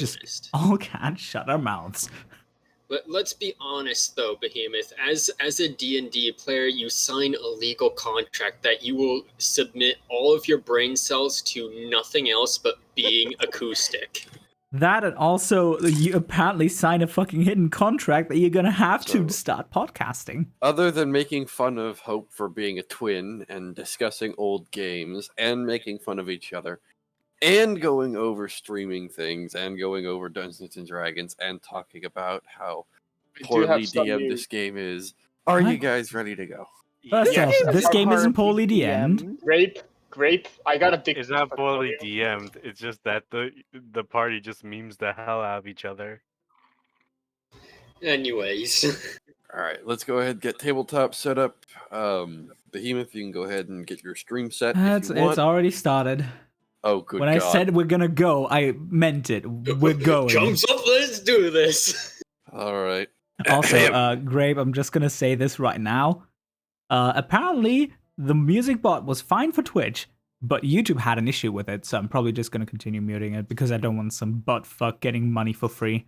Just all can't shut our mouths. Let's be honest, though, Behemoth. As a D&D player, you sign a legal contract that you will submit all of your brain cells to nothing else but being acoustic. That, and also you apparently sign a fucking hidden contract that you're gonna have to start podcasting. Other than making fun of Hope for being a twin and discussing old games and making fun of each other, and going over streaming things and going over Dungeons and Dragons and talking about how poorly DM'd this game is. Are you guys ready to go? First off, this game isn't poorly DM'd. Grape, I got a dick. It's not poorly DM'd. It's just that the party just memes the hell out of each other. Anyways. All right, let's go ahead and get tabletop set up. Behemoth, you can go ahead and get your stream set. It's already started. Oh, good When God. I said we're gonna go, I meant it. We're going. Thumbs up, let's do this. All right. Also, Grape, I'm just gonna say this right now. Apparently, the music bot was fine for Twitch, but YouTube had an issue with it, so I'm probably just gonna continue muting it because I don't want some butt fuck getting money for free.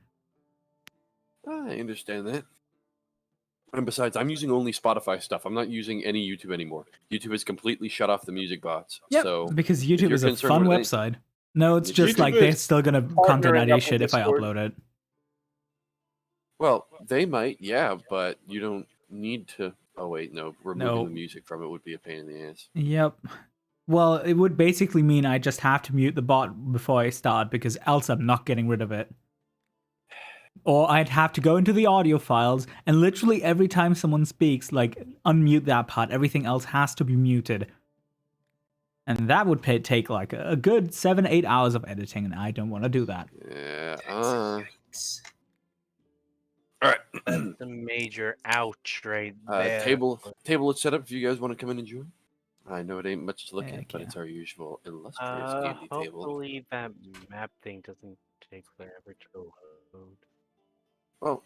I understand that. And besides, I'm using only Spotify stuff. I'm not using any YouTube anymore. YouTube has completely shut off the music bots. Yep, So because YouTube is a fun website. No, it's just like they're still gonna content ID shit if I upload it. Well, they might, yeah, but you don't need to. Oh wait, no, removing the music from it would be a pain in the ass. Yep. Well, it would basically mean I just have to mute the bot before I start because else I'm not getting rid of it. Or I'd have to go into the audio files and literally every time someone speaks, like unmute that part. Everything else has to be muted. And that would take like a good 7-8 hours of editing, and I don't want to do that. Yeah. All right. That's a major ouch right there. Table is set up if you guys want to come in and join. I know it ain't much to look at, but it's our usual illustrious D&D table. Hopefully that map thing doesn't take forever to load. Well,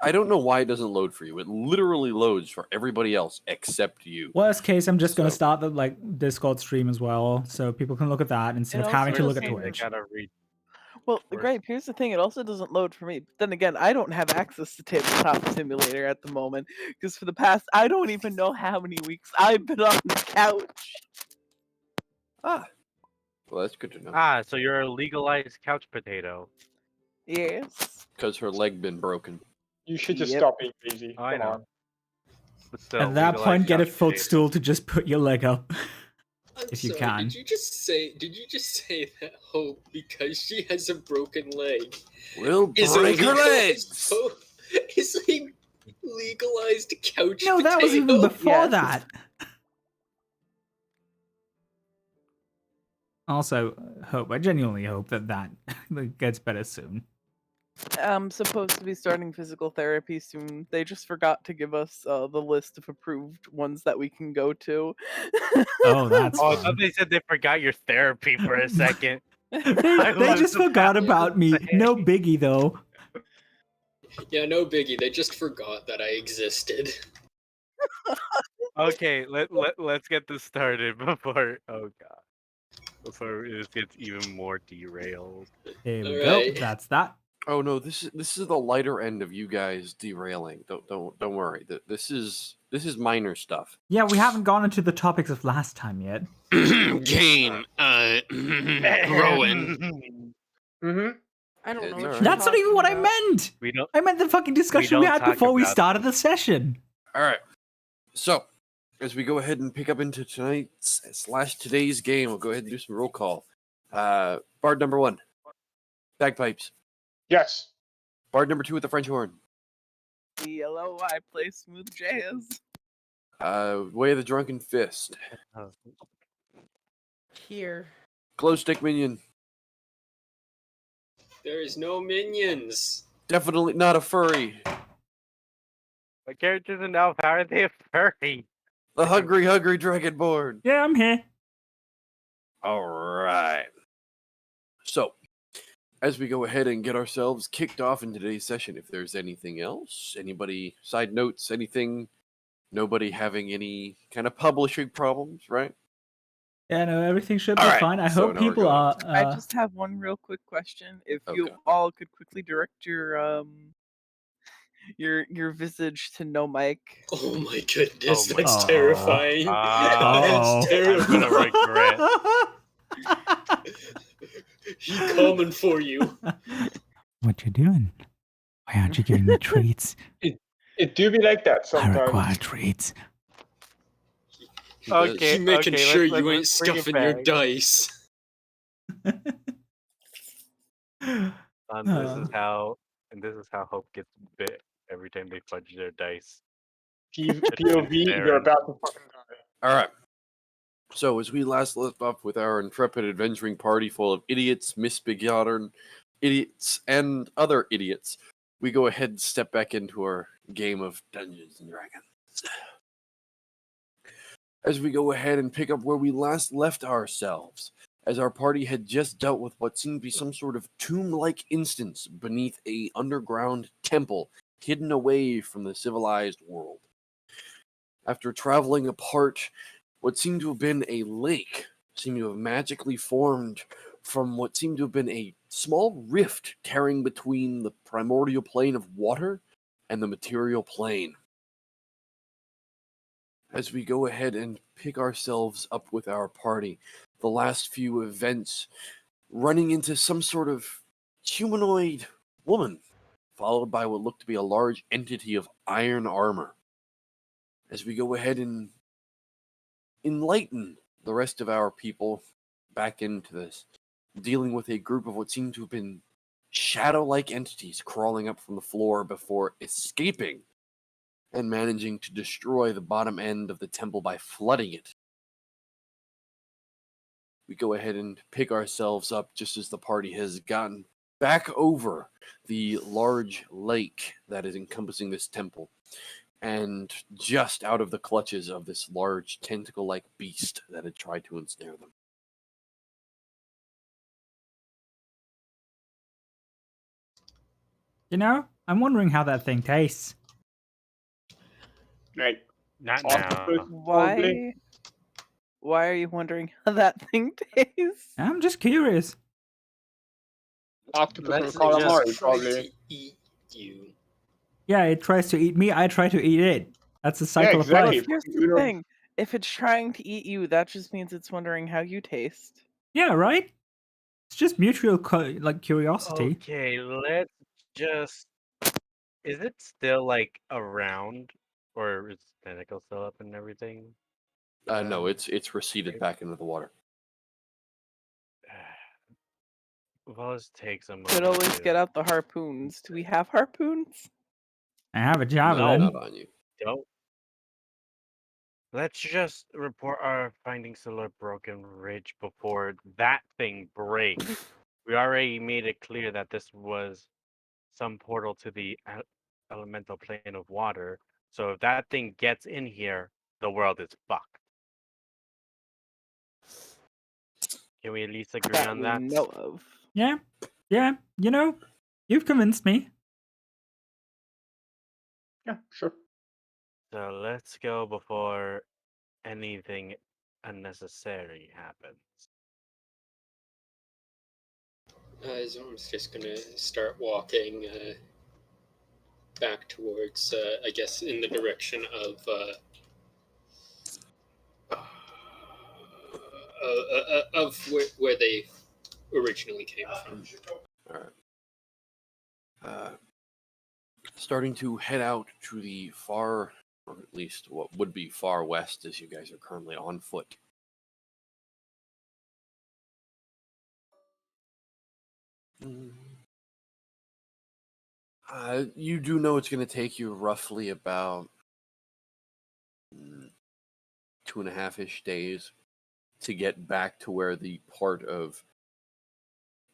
I don't know why it doesn't load for you. It literally loads for everybody else except you. Worst case, I'm just going to start the Discord stream as well, so people can look at that instead of having to look at Twitch. Well, Grape, here's the thing. It also doesn't load for me. But then again, I don't have access to Tabletop Simulator at the moment, because for the past, I don't even know how many weeks I've been on the couch. Well, that's good to know. So you're a legalized couch potato. Yes. Because her leg been broken. You should just stop being crazy. I know. At that point, get a footstool to just put your leg up. If you can. Did you just say that Hope, because she has a broken leg, will break her legs? Is a legalized couch No, that was even before that. Also, Hope, I genuinely hope that gets better soon. I'm supposed to be starting physical therapy soon. They just forgot to give us the list of approved ones that we can go to. Oh, that's I thought they said they forgot your therapy for a second. they just forgot about me. No biggie, though. Yeah, no biggie. They just forgot that I existed. Okay, let's get this started before it gets even more derailed. Here we go. That's that. Oh no, this is the lighter end of you guys derailing. Don't worry. This is minor stuff. Yeah, we haven't gone into the topics of last time yet. Game, Rowan. I don't know. That's not even what I meant. I meant the fucking discussion we had before we started the session. All right. So, as we go ahead and pick up into today's game, we'll go ahead and do some roll call. Bard number 1, bagpipes. Yes. Bard number 2 with the French horn. Hello, I play smooth jazz. Way of the Drunken Fist. Here. Glow stick minion. There is no minions. Definitely not a furry. My character's an elf. How are they a furry? The hungry dragonborn. Yeah, I'm here. All right. So, as we go ahead and get ourselves kicked off in today's session, if there's anything else, anybody, side notes, anything, nobody having any kind of publishing problems, right? Yeah, no, everything should be All right, fine. I so hope now we're people going are. I just have one real quick question. If you Okay. all could quickly direct your visage to no mic. Oh my goodness, Oh my that's God. terrifying. Uh-oh. That's I'm gonna regret. He coming for you. What you doing? Why aren't you giving me treats? It do be like that I sometimes. require treats. He does. Okay, He making okay, sure let's you ain't bring it stuffing your back. dice. This is how Hope gets bit every time they fudge their dice. POV, you're about to fucking die. All right. So, as we last left off with our intrepid adventuring party full of idiots, misbegotten idiots, and other idiots, we go ahead and step back into our game of Dungeons and Dragons. As we go ahead and pick up where we last left ourselves, as our party had just dealt with what seemed to be some sort of tomb-like instance beneath a underground temple hidden away from the civilized world. After traveling apart, what seemed to have been a lake seemed to have magically formed from what seemed to have been a small rift tearing between the primordial plane of water and the material plane. As we go ahead and pick ourselves up with our party, the last few events running into some sort of humanoid woman, followed by what looked to be a large entity of iron armor. As we go ahead and enlighten the rest of our people back into this, dealing with a group of what seemed to have been shadow-like entities crawling up from the floor before escaping and managing to destroy the bottom end of the temple by flooding it. We go ahead and pick ourselves up just as the party has gotten back over the large lake that is encompassing this temple, and just out of the clutches of this large tentacle-like beast that had tried to ensnare them. You know, I'm wondering how that thing tastes. Like, Not octopus, now. probably. Why are you wondering how that thing tastes? I'm just curious. Octopus and Let's calamari, just try probably. to eat you. Yeah, it tries to eat me, I try to eat it. That's the Yeah, cycle of exactly. life. Here's the thing. If it's trying to eat you, that just means it's wondering how you taste. Yeah, right? It's just mutual curiosity. Okay, let's just. Is it still like around, or is the tentacle still up and everything? No, it's receded back into the water. Well, let's take some. Could always get out the harpoons. Do we have harpoons? I have a No, javelin. not on you. Don't. Let's just report our findings to Lord Broken Ridge before that thing breaks. We already made it clear that this was some portal to the elemental plane of water. So if that thing gets in here, the world is fucked. Can we at least agree That on we that? know of. Yeah, you know, you've convinced me. Yeah, sure. So let's go before anything unnecessary happens. Zorm's just gonna start walking back towards, I guess, in the direction of where they originally came from. All right. Starting to head out to the far, or at least what would be far west, as you guys are currently on foot. You do know it's going to take you roughly about 2.5-ish days to get back to where the part of,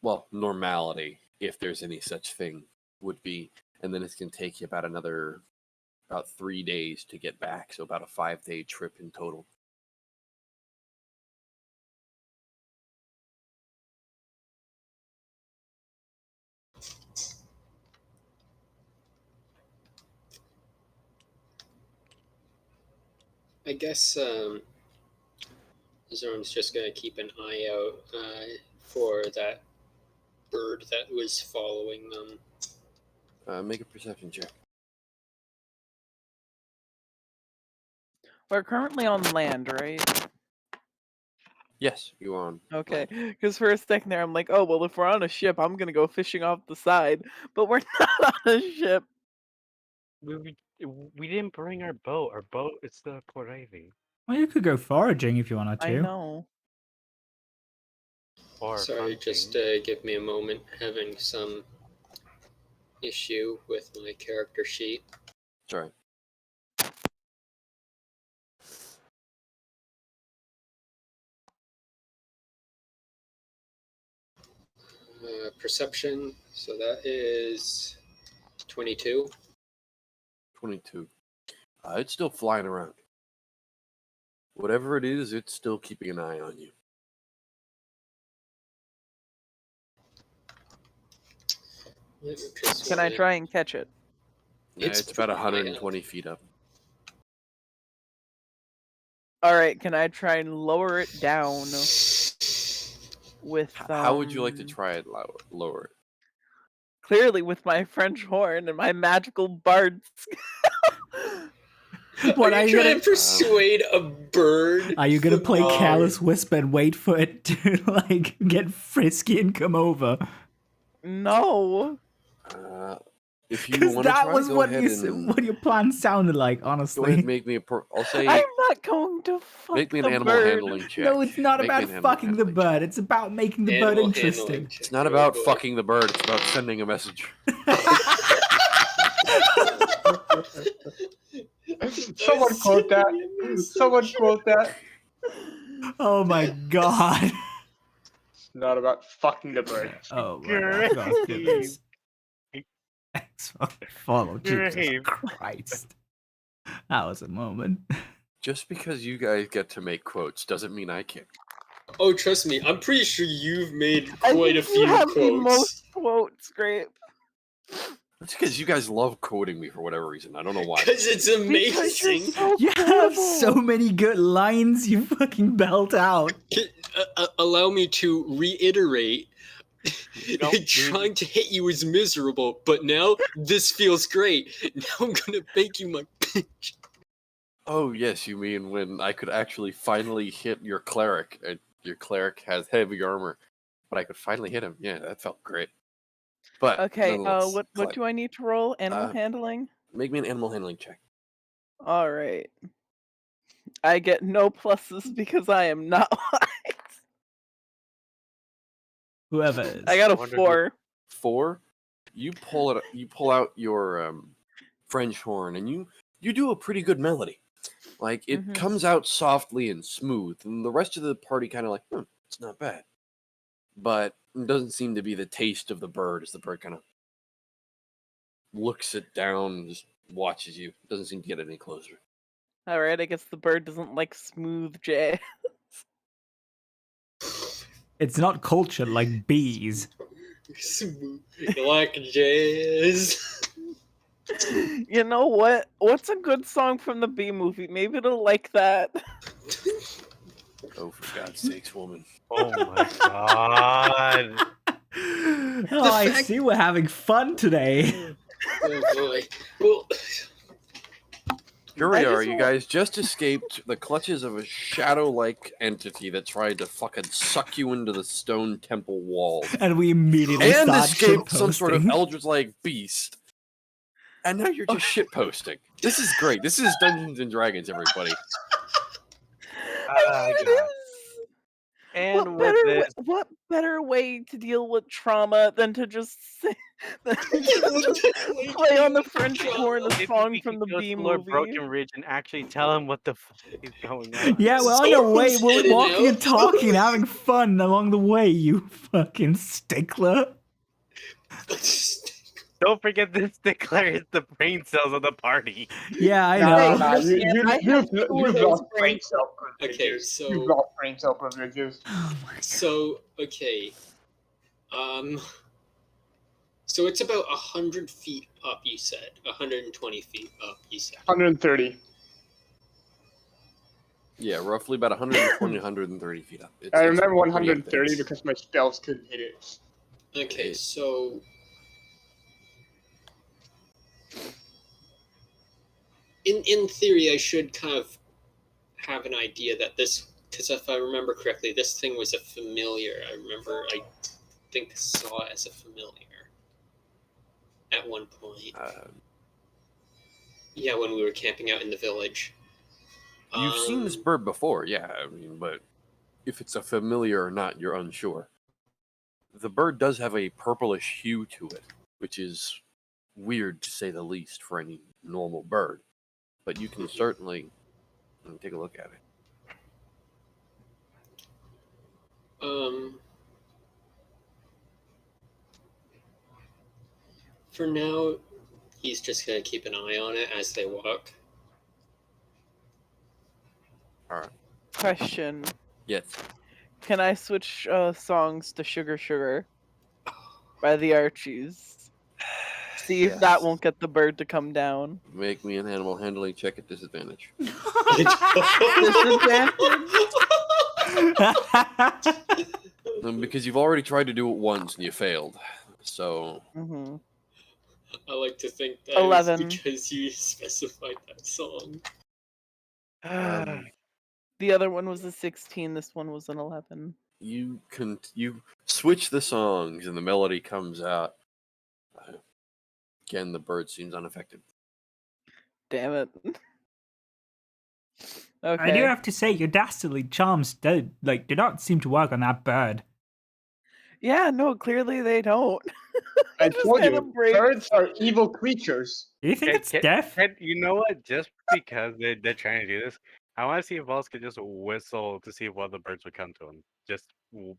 well, normality, if there's any such thing, would be. And then it's going to take you about 3 days to get back. So about a 5-day trip in total. I guess Zorm's just gonna keep an eye out for that bird that was following them. Make a perception check. We're currently on land, right? Yes, you are on. Okay, land. because for a second there, I'm like, oh, well, if we're on a ship, I'm gonna go fishing off the side. But we're not on a ship. We didn't bring our boat. Our boat is still at Port Ivy. Well, you could go foraging if you wanted to. I know. Or Sorry, hunting. just give me a moment. Having some issue with my character sheet. Sorry. Perception, so that is 22. 22. It's still flying around. Whatever it is, it's still keeping an eye on you. Can I try and catch it? Yeah, It's it's about pretty high 120 feet up. All right, can I try and lower it down with? How would you like to try it lower it? Clearly, with my French horn and my magical bard. What are you trying to persuade a bird? Are you gonna play from- Careless Whisper and wait for it to like get frisky and come over? No. If you Because want to that try, was go what ahead and what your plan sounded like. go ahead Honestly, and make me I'll say I'm not going to fuck make me an the animal bird. handling check. no, it's not Make me about an animal fucking the handling bird. check. It's about making the bird Animal interesting. handling check. It's not Oh, about boy. fucking the bird. It's about sending a message. Someone quote that. Someone quote that. Oh my god. It's not about fucking the bird. Oh my Great. god. Goodness. Thanks for follow. Jesus Great. Christ. That was a moment. Just because you guys get to make quotes doesn't mean I can. Oh, trust me, I'm pretty sure you've made I quite a think you few have the quotes. most quotes, Grape. That's because you guys love quoting me for whatever reason. I don't know why. Because it's Because you're amazing. so You have quotable. so many good lines you fucking belt out. Allow me to reiterate. Don't Trying to hit you is miserable, but now this feels great. Now I'm gonna make you my bitch. Oh, yes, you mean when I could actually finally hit your cleric. Your cleric has heavy armor, but I could finally hit him. Yeah, that felt great. But Okay, nonetheless, what do I need to roll? Animal handling? make me an animal handling check. All right. I get no pluses because I am not wise. Whoever is. I got a Wonder 4. 4. You pull out your French horn, and you do a pretty good melody. Like it Mhm. comes out softly and smooth, and the rest of the party kind of like, it's not bad. But it doesn't seem to be the taste of the bird, as the bird kind of looks it down and just watches you. Doesn't seem to get any closer. All right, I guess the bird doesn't like smooth jazz. It's not cultured like bees. Like jazz. You know what? What's a good song from the Bee movie? Maybe it'll like that. Oh, for God's sakes, woman. Oh my god. Oh, I fact- see we're having fun today. Oh boy. Well, Here we I are, just you want- guys just escaped the clutches of a shadow-like entity that tried to fucking suck you into the stone temple walls. And we immediately And start escaped some sort of shitposting. eldritch-like beast. And now you're just shitposting. This is great. This is Dungeons and Dragons, everybody. Ah, It God. is. And with this, What better way to deal with trauma than to just than to just play on the French horn a maybe song we from could the go Bee to Lord movie? Broken Ridge and actually tell him what the fuck is going on. Yeah, we're on our way. Zorm's We're heading walking and out. talking and having fun along the way, you fucking stickler. Don't forget this stickler is the brain cells of the party. Yeah, I Nah, know. nah, I have two of you've those lost brain brain cell privileges. Okay, so- You've lost brain cell privileges. Oh my god. so okay. So it's about 100 feet up, you said. 120 feet up, you said. 130. Yeah, roughly about 120, 130 feet up. I remember pretty up 130 there. because my spells couldn't hit it. Okay, so in theory, I should kind of have an idea that this, because if I remember correctly, this thing was a familiar. I think saw it as a familiar at one point. Yeah, when we were camping out in the village. You've seen this bird before, yeah. I mean, but if it's a familiar or not, you're unsure. The bird does have a purplish hue to it, which is weird to say the least for any normal bird. But you can certainly take a look at it. For now, he's just gonna keep an eye on it as they walk. All right. Question. Yes. Can I switch songs to Sugar Sugar by the Archies? See if that won't get the bird to come down. Make me an animal handling check at disadvantage. Disadvantage? Because you've already tried to do it once and you failed. So. Mm-hmm. I like to think that 11. it's because you specified that song. The other one was a 16. This one was an 11. You switch the songs and the melody comes out. Again, the bird seems unaffected. Damn it. I do Okay. have to say, your dastardly charms do not seem to work on that bird. Yeah, no, clearly they don't. I Just told kinda you, breaks. birds are evil creatures. Do you think it's deaf? You know what? Just because they're trying to do this, I want to see if Vols could just whistle to see if other birds would come to him. Just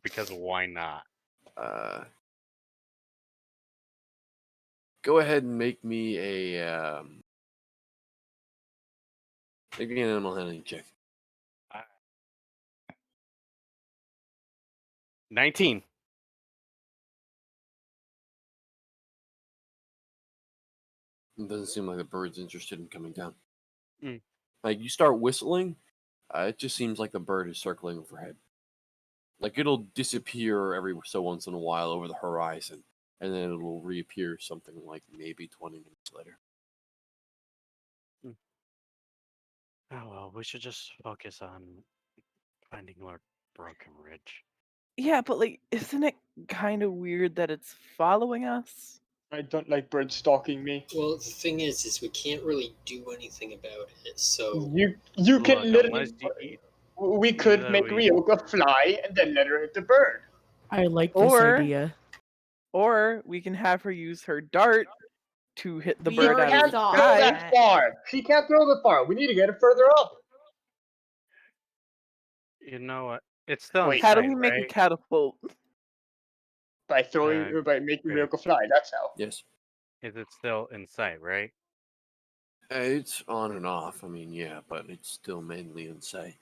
because why not? Go ahead and make me an animal handling check. 19. It doesn't seem like the bird's interested in coming down. Mm. Like, you start whistling, it just seems like the bird is circling overhead. Like, it'll disappear every so once in a while over the horizon, and then it'll reappear something like maybe 20 minutes later. Oh well, we should just focus on finding Lord Broken Ridge. Yeah, but isn't it kind of weird that it's following us? I don't like birds stalking me. Well, the thing is we can't really do anything about it. So You can Look, literally. We could make Ryoka fly and then let her hit the bird. I like this idea. Or we can have her use her dart to hit the We bird out already of the saw sky. that far. She can't throw that far. We need to get it further up. You know what? It's still Wait, in How do sight, we make a right? catapult? By throwing or by making Ryoka fly. That's how. Yes. Is it still in sight, right? It's on and off. I mean, yeah, but it's still mainly in sight.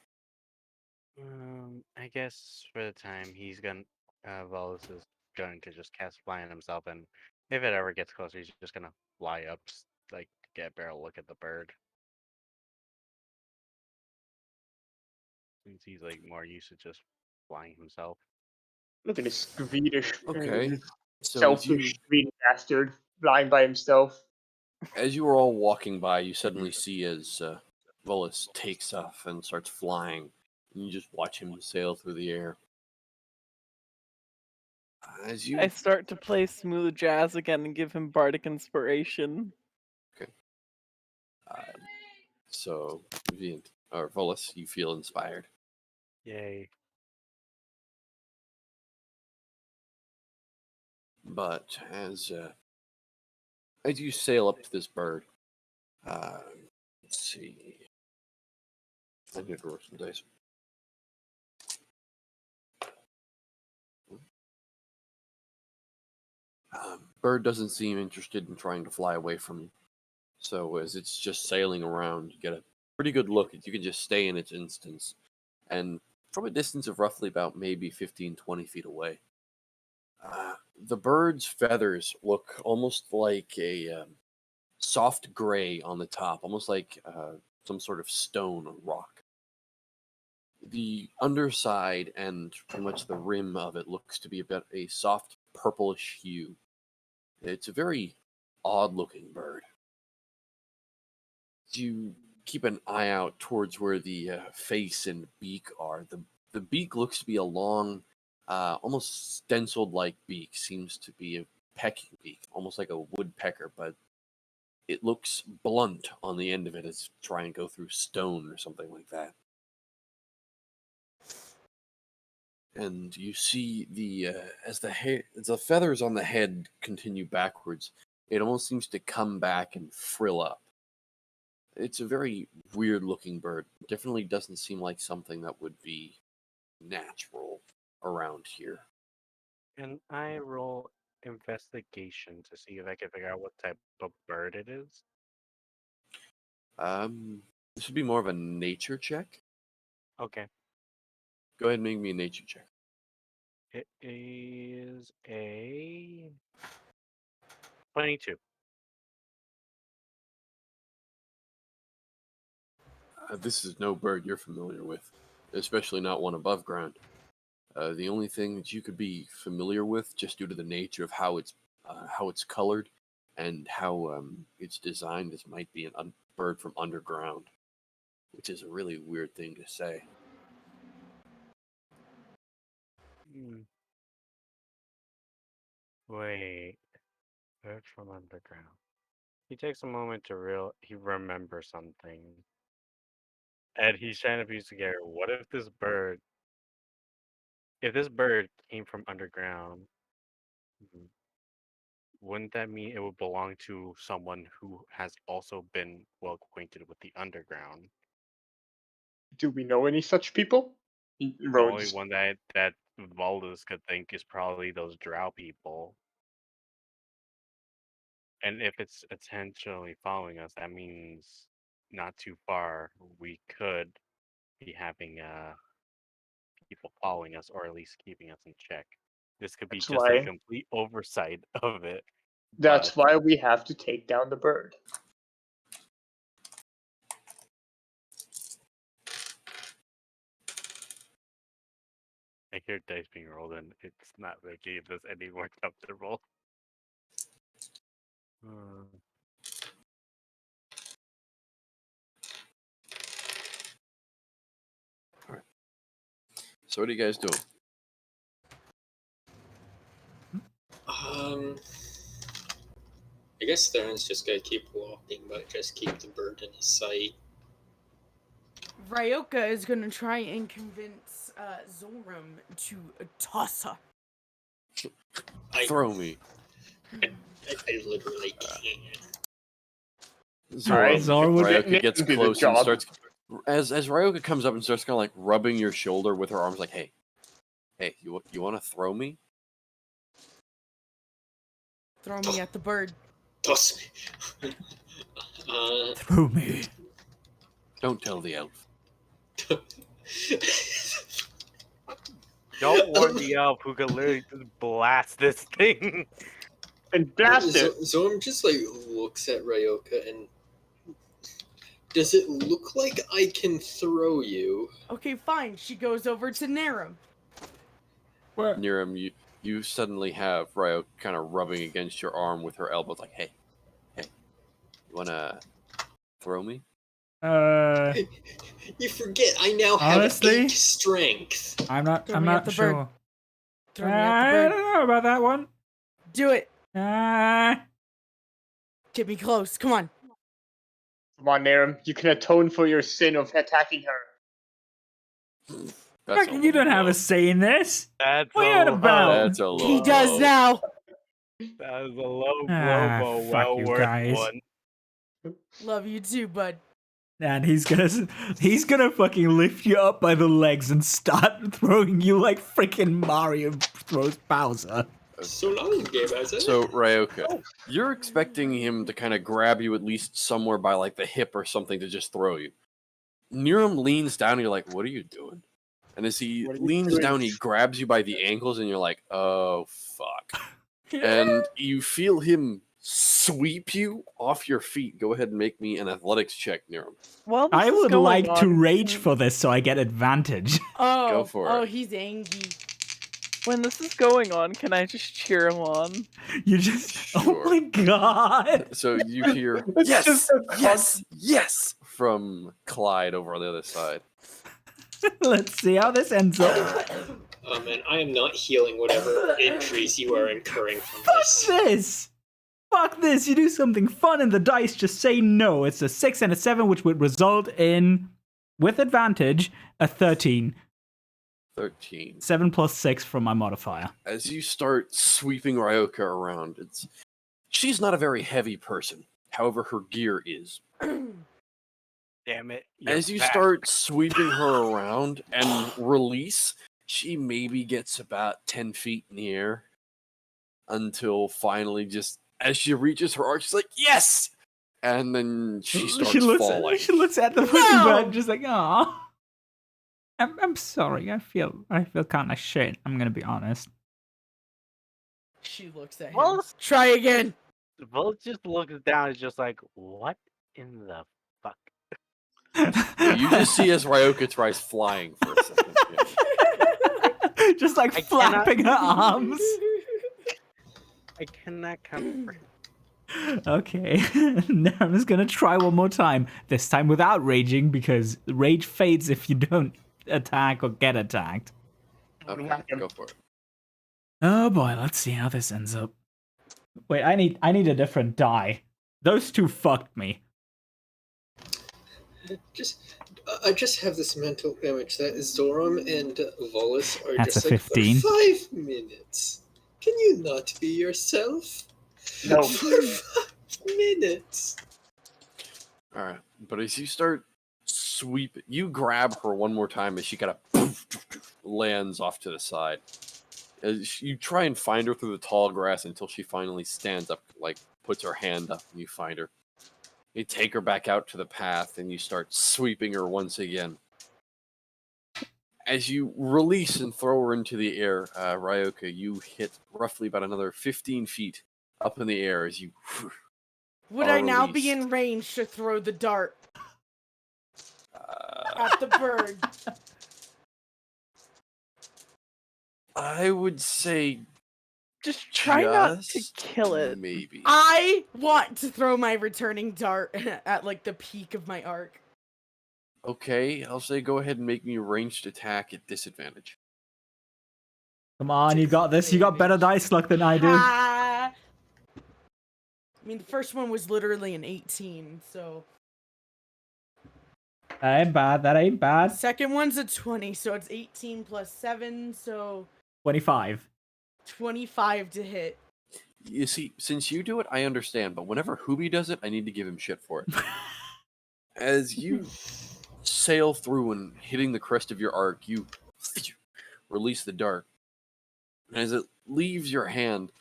I guess for the time he's gonna Volus is going to just cast fly on himself, and if it ever gets closer, he's just gonna fly up, like get a barrel look at the bird. Since he's like more used to just flying himself. Look at this Swedish, Okay. So selfish Swedish bastard flying by himself. as you are all walking by, you suddenly see as Volus takes off and starts flying, and you just watch him sail through the air. I start to play smooth jazz again and give him bardic inspiration. Okay. So, Volus, you feel inspired. Yay. But as you sail up to this bird, let's see. I need to roll some dice. Bird doesn't seem interested in trying to fly away from you. So as it's just sailing around, you get a pretty good look. You can just stay in its instance. And from a distance of roughly about maybe 15, 20 feet away, the bird's feathers look almost like a soft gray on the top, almost like some sort of stone or rock. The underside and pretty much the rim of it looks to be about a soft purplish hue. It's a very odd-looking bird. You keep an eye out towards where the face and beak are. The beak looks to be a long, almost stenciled-like beak. Seems to be a pecking beak, almost like a woodpecker, but it looks blunt on the end of it as try and go through stone or something like that. And you see as the feathers on the head continue backwards, it almost seems to come back and frill up. It's a very weird-looking bird. Definitely doesn't seem like something that would be natural around here. Can I roll investigation to see if I can figure out what type of bird it is? This would be more of a nature check. Okay. Go ahead and make me a nature check. It is a 22. This is no bird you're familiar with, especially not one above ground. The only thing that you could be familiar with, just due to the nature of how it's colored and how it's designed, this might be a bird from underground, which is a really weird thing to say. Wait, bird from underground. He takes a moment to he remembers something. And he's trying to piece together, what if this bird came from underground, wouldn't that mean it would belong to someone who has also been well acquainted with the underground? Do we know any such people? The only Rhodes. one that Valdez could think is probably those drow people. And if it's intentionally following us, that means not too far we could be having people following us, or at least keeping us in check. This could be That's just a why. complete oversight of it. That's But why we have to take down the bird. I hear dice being rolled, and it's not making this any more comfortable. All right. So what are you guys doing? I guess Theron's just gonna keep walking, but just keep the bird in his sight. Ryoka is gonna try and convince Zoram to toss her. Throw me. I literally can't. Ryoka gets do the close and job. starts. As Ryoka comes up and starts kind of like rubbing your shoulder with her arms, like, "Hey, you want to throw me? Throw me at the bird. Toss me." Throw me. Don't tell the elf." Don't warn the elf who could literally just blast this thing. And blast it. Zorm just like looks at Ryoka and, does it look like I can throw you? Okay, fine. She goes over to Narum. Niram, you suddenly have Ryoka kind of rubbing against your arm with her elbows, like, "Hey, you wanna throw me?" You forget I now have Honestly? 8 strength. I'm not Throw me at the bird. sure. Throw me at the I bird. don't know about that one. Do it. Get me close. Come on. Come on, Narum. You can atone for your sin of attacking her. That's You don't have a say in this. That's What are you a about? low. That's a low. He does now. That is a low blow, but fuck well you worth guys. one. Love you too, bud. And he's gonna fucking lift you up by the legs and start throwing you like freaking Mario throws Bowser. So long, Game Bowser. So, Ryoka, you're expecting him to kind of grab you at least somewhere by like the hip or something to just throw you. Niram leans down and you're like, "What are you doing?" And as he leans down, he grabs you by the ankles and you're like, "Oh, fuck." And you feel him sweep you off your feet. Go ahead and make me an athletics check, Niram. While this I is would going like to on, rage for this so I get advantage. Oh, Go for it. He's angry. When this is going on, can I just cheer him on? You just. Oh Sure. my god! So you hear It's yes, just a yes, yes from Clyde over on the other side. Let's see how this ends up. Oh man, I am not healing whatever injuries you are incurring from Fuck this. this! Fuck this! You do something fun and the dice just say no. It's a 6 and a 7, which would result in, with advantage, a 13. 13. 7 plus 6 from my modifier. As you start sweeping Ryoka around, she's not a very heavy person. However, her gear is. Damn it. As you start sweeping her around and release, she maybe gets about 10 feet in the air until finally, just as she reaches her arc, she's like, yes! And then she starts falling. She looks at the fucking bird just like, aw. I'm sorry. I feel kind of shit. I'm gonna be honest. She looks at him. Well, Try again. Vol just looks down. Is just like, what in the fuck? You just see as Ryoka tries flying for a second. Yeah. Just like I flapping her arms. I cannot comprehend. Okay, now I'm just gonna try one more time. This time without raging, because rage fades if you don't attack or get attacked. Okay, go for it. Oh boy, let's see how this ends up. Wait, I need a different die. Those two fucked me. I just have this mental image that Zoram and Volus are That's just a like 15. for 5 minutes. Can you not be yourself? No. For 5 minutes. All right, but as you start you grab her one more time as she kind of lands off to the side. As you try and find her through the tall grass until she finally stands up, like puts her hand up, and you find her. You take her back out to the path, and you start sweeping her once again. As you release and throw her into the air, Ryoka, you hit roughly about another 15 feet up in the air as you. Would I now be in range to throw the dart at the bird? I would say Just try not to just kill it. maybe. I want to throw my returning dart at like the peak of my arc. Okay, I'll say go ahead and make me a ranged attack at disadvantage. Come on, you got this. You got better dice luck than I do. I mean, the first one was literally an 18, so. That ain't bad. That ain't bad. Second one's a 20, so it's 18 plus 7, so 25. 25 to hit. You see, since you do it, I understand, but whenever Hooby does it, I need to give him shit for it. As you sail through and hitting the crest of your arc, you release the dart. And as it leaves your hand,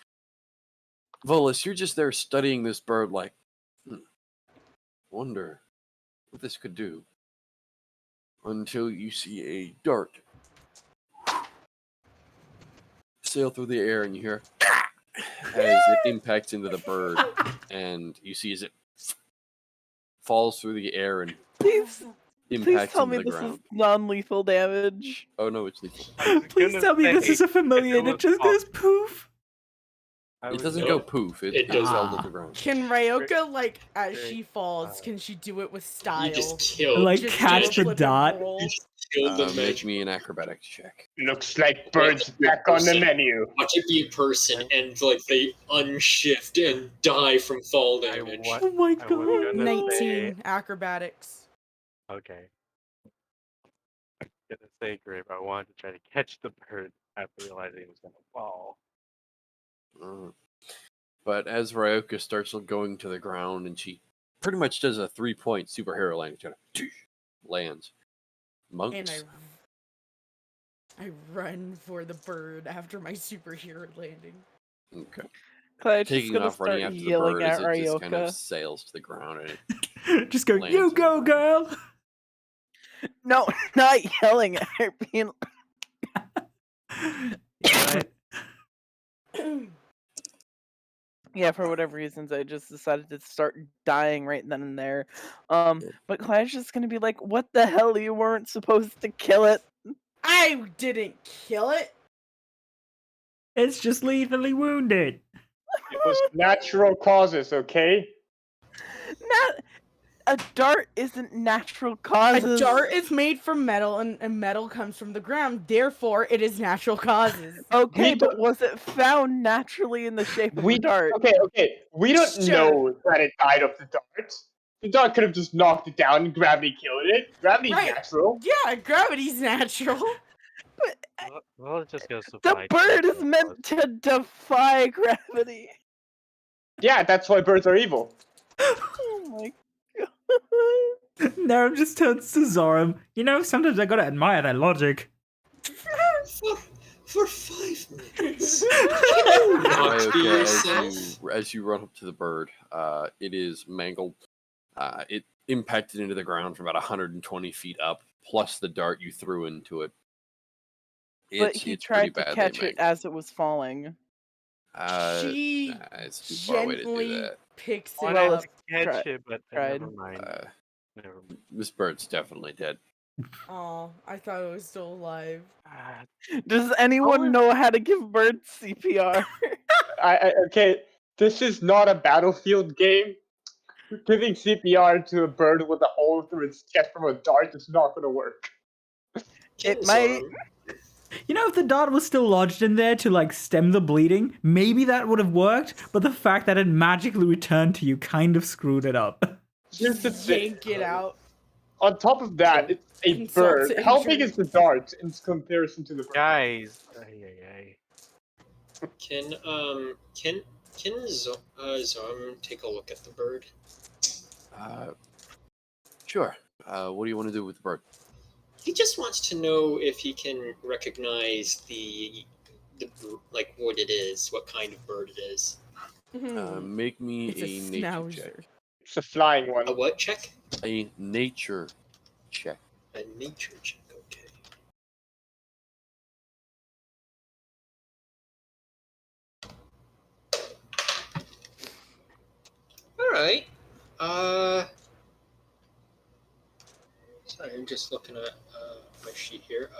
Volus, you're just there studying this bird like, wonder what this could do. Until you see a dart sail through the air and you hear as it impacts into the bird, and you see as it falls through the air and Please impacts tell into me the this ground. is non-lethal damage. Oh no, it's lethal. Please tell me this is a familiar and it just goes poof. It doesn't go poof. It does falls not. to the ground. Can Ryoka, like, as she falls, can she do it with style? You just killed. Like, Just catch the flip and dart. roll? You just killed the Make magic. me an acrobatics check. Looks like birds back on the menu. Watch it be a person and like they unshift and die from fall damage. Oh my I was god. gonna 19 say- acrobatics. Okay. I was gonna say, Grape, I wanted to try to catch the bird after realizing it was gonna fall. But as Ryoka starts going to the ground, and she pretty much does a 3-point superhero landing, kind of lands. Monks. And I run for the bird after my superhero landing. Okay. Clyde's just Taking gonna off, running start after the yelling bird at as it just kind of Ryoka. sails to the ground. And Just go, Lands you on the go, ground. girl. No, not yelling at her, being Right. Yeah, for whatever reasons, I just decided to start dying right then and there. But Clyde's just gonna be like, "What the hell? You weren't supposed to kill it." I didn't kill it. It's just lethally wounded. It was natural causes, okay? A dart isn't natural A causes. dart is made from metal, and metal comes from the ground. Therefore, it is natural causes. Okay, We but don't- was it found naturally in the shape of We a dart? okay. We don't Sure. know that it died of the dart. The dart could have just knocked it down and gravity killed it. Gravity's Right. natural. Yeah, gravity's natural. But Well, it just goes to the apply to bird is natural meant to defy gravity. Yeah, that's why birds are evil. Oh my god. Narum just turns to Zoram. You know, sometimes I gotta admire that logic. For 5 minutes. Can you not be Okay, yourself? as you run up to the bird, it is mangled. It impacted into the ground from about 120 feet up, plus the dart you threw into it. But he It's pretty tried to badly catch it mangled. as it was falling. She It's too far away to do gently that. picks it Wanted Well, up. to catch try- it, but tried. never mind. Never mind. This bird's definitely dead. Oh, I thought it was still alive. Ah, Does anyone know how to give birds CPR? Okay, this is not a battlefield game. Giving CPR to a bird with a hole through its chest from a dart is not going to work. It might. You know, if the dart was still lodged in there to, like, stem the bleeding, maybe that would have worked, but the fact that it magically returned to you kind of screwed it up. Here's the thing. Yank it out. On top of that, it's a Consult bird. to How big is insurance. the dart in comparison to the bird? guys. Ay. Can Zoram take a look at the bird? Sure. What do you want to do with the bird? He just wants to know if he can recognize the like what it is, what kind of bird it is. Make me It's a a nature check. schnauzer. It's a flying one. A what check? A nature check. A nature check. Okay. All right. Sorry, I'm just looking at my sheet here.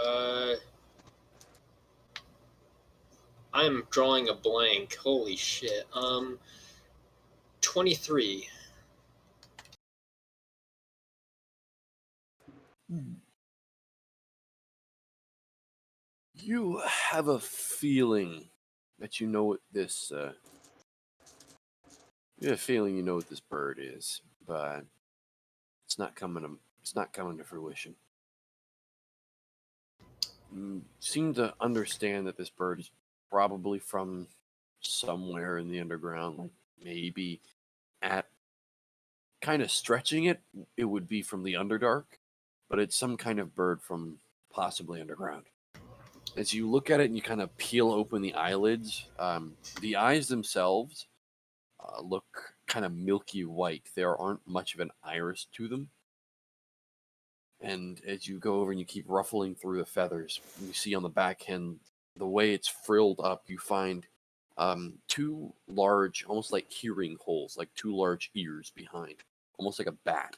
I'm drawing a blank. Holy shit. 23. You have a feeling that you know what this. You have a feeling you know what this bird is, but it's not coming to. It's not coming to fruition. You seem to understand that this bird is probably from somewhere in the underground, like maybe at kind of stretching it, it would be from the Underdark, but it's some kind of bird from possibly underground. As you look at it and you kind of peel open the eyelids, the eyes themselves look kind of milky white. There aren't much of an iris to them. And as you go over and you keep ruffling through the feathers, you see on the back end, the way it's frilled up, you find two large, almost like hearing holes, like two large ears behind, almost like a bat.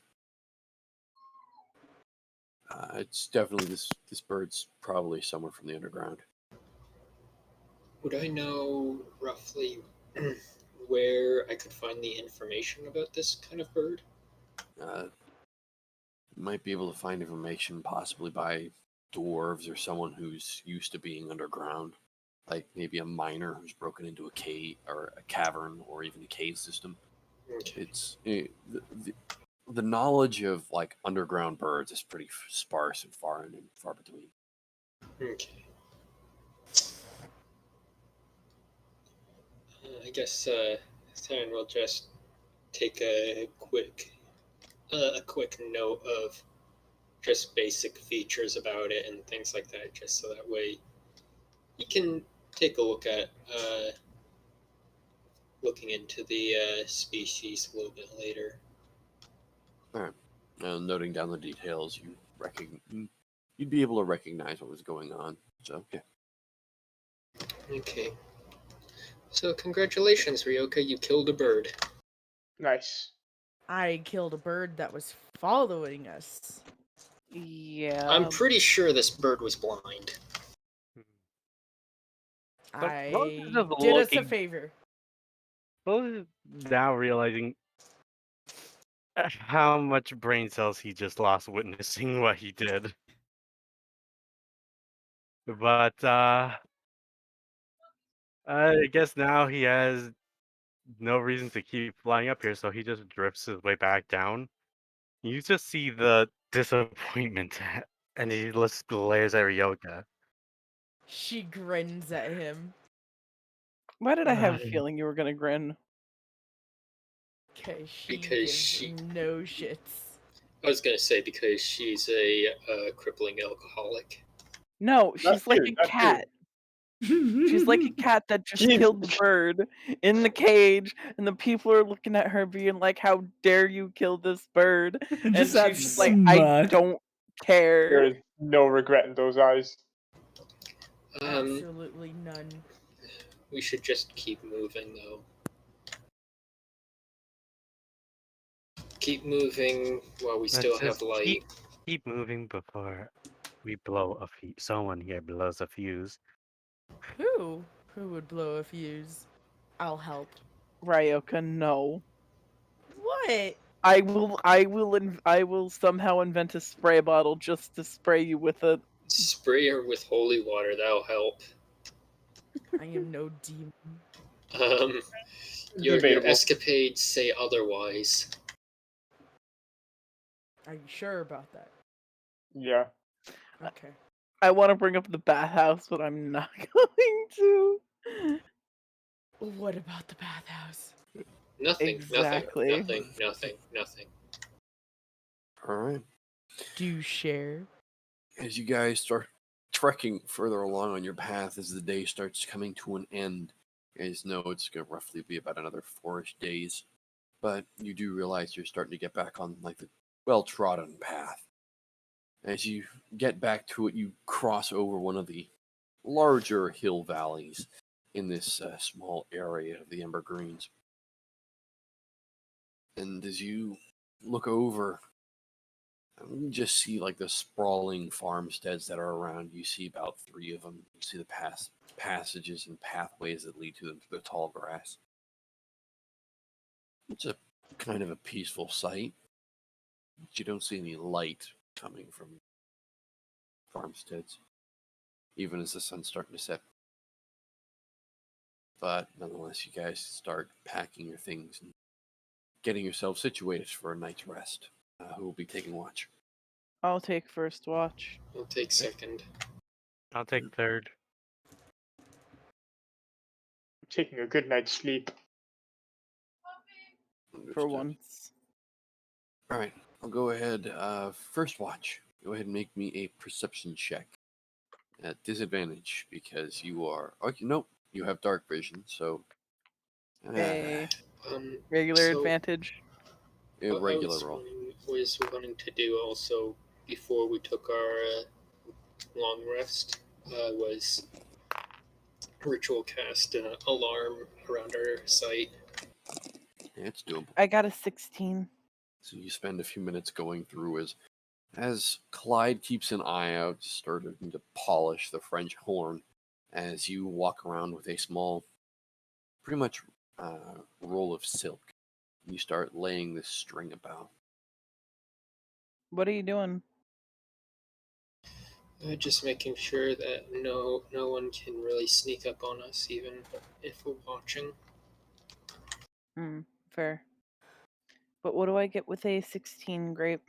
It's definitely this bird's probably somewhere from the underground. Would I know roughly where I could find the information about this kind of bird? You might be able to find information possibly by dwarves or someone who's used to being underground, like maybe a miner who's broken into a cave or a cavern or even a cave system. Okay. It's the knowledge of like underground birds is pretty sparse and far between. Okay. I guess Saren will just take a quick note of just basic features about it and things like that, just so that way you can take a look at looking into the species a little bit later. All right. Noting down the details, you'd be able to recognize what was going on. So, yeah. Okay. So congratulations, Ryoka, you killed a bird. Nice. I killed a bird that was following us. Yeah. I'm pretty sure this bird was blind. I just did us a looking- favor. Rose is now realizing how much brain cells he just lost witnessing what he did. But I guess now he has no reason to keep flying up here, so he just drifts his way back down. You just see the disappointment, and he just glares at Ryoka. She grins at him. Why did I have a Uh, feeling you were gonna grin? Because she Because gives she- no shits. I was gonna say because she's a crippling alcoholic. No, That she's like too, a that too. cat. She's like a cat that just Jeez. killed the bird in the cage, and the people are looking at her being like, "How dare you kill this bird?" And Just that she's just like, "I smirk. don't There care." is no regret in those eyes. Absolutely none. We should just keep moving, though. Keep moving while we Let's still just have light. keep moving before we blow a fuse. Someone here blows a fuse. Who? Who would blow a fuse? I'll help. Ryoka, no. What? I will somehow invent a spray bottle just to spray you with it. Spray her with holy water, that'll help. I am no demon. Your Debatable. escapades say otherwise. Are you sure about that? Yeah. Okay. I want to bring up the bathhouse, but I'm not going to. What about the bathhouse? Nothing, Exactly. nothing. All right. Do share. As you guys start trekking further along on your path, as the day starts coming to an end, you guys know it's going to roughly be about another 4-ish days. But you do realize you're starting to get back on like the well-trodden path. As you get back to it, you cross over one of the larger hill valleys in this small area of the Ember Greens. And as you look over, you just see like the sprawling farmsteads that are around. You see about 3 of them. You see the passages and pathways that lead to them through the tall grass. It's a kind of a peaceful sight, but you don't see any light coming from farmsteads, even as the sun's starting to set. But nonetheless, you guys start packing your things and getting yourselves situated for a night's rest. Who will be taking watch? I'll take first watch. I'll take second. I'll take third. Taking a good night's sleep. For Understood. once. All right, I'll go ahead. First watch. Go ahead and make me a perception check at disadvantage because you are. Oh, nope. You have dark vision, so. A Um, regular so advantage. what I Irregular roll. was wanting to do also before we took our long rest was ritual cast alarm around our site. Yeah, it's doable. I got a 16. So you spend a few minutes going through as Clyde keeps an eye out, starting to polish the French horn as you walk around with a small, pretty much roll of silk. You start laying this string about. What are you doing? Just making sure that no one can really sneak up on us, even if we're watching. Fair. But what do I get with a 16 grape?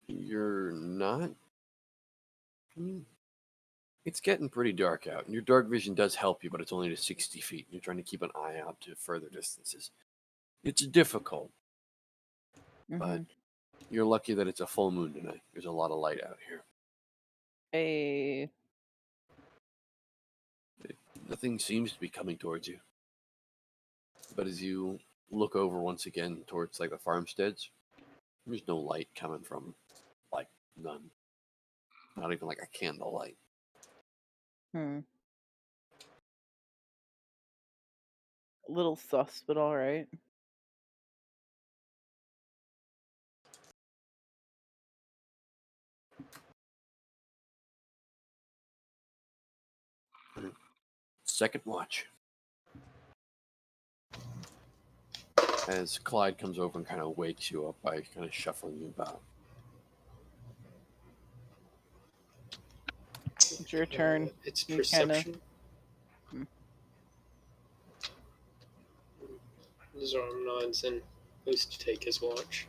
You're not. It's getting pretty dark out, and your dark vision does help you, but it's only to 60 feet. You're trying to keep an eye out to further distances. It's difficult, but you're lucky that it's a full moon tonight. There's a lot of light out here. Nothing seems to be coming towards you. But as you look over once again towards like the farmsteads, there's no light coming from like None. Not even like a candlelight. A little sus, but all right. Second watch. As Clyde comes over and kind of wakes you up by kind of shuffling you about. It's your turn. It's You perception. Zorm nods and goes to take his watch.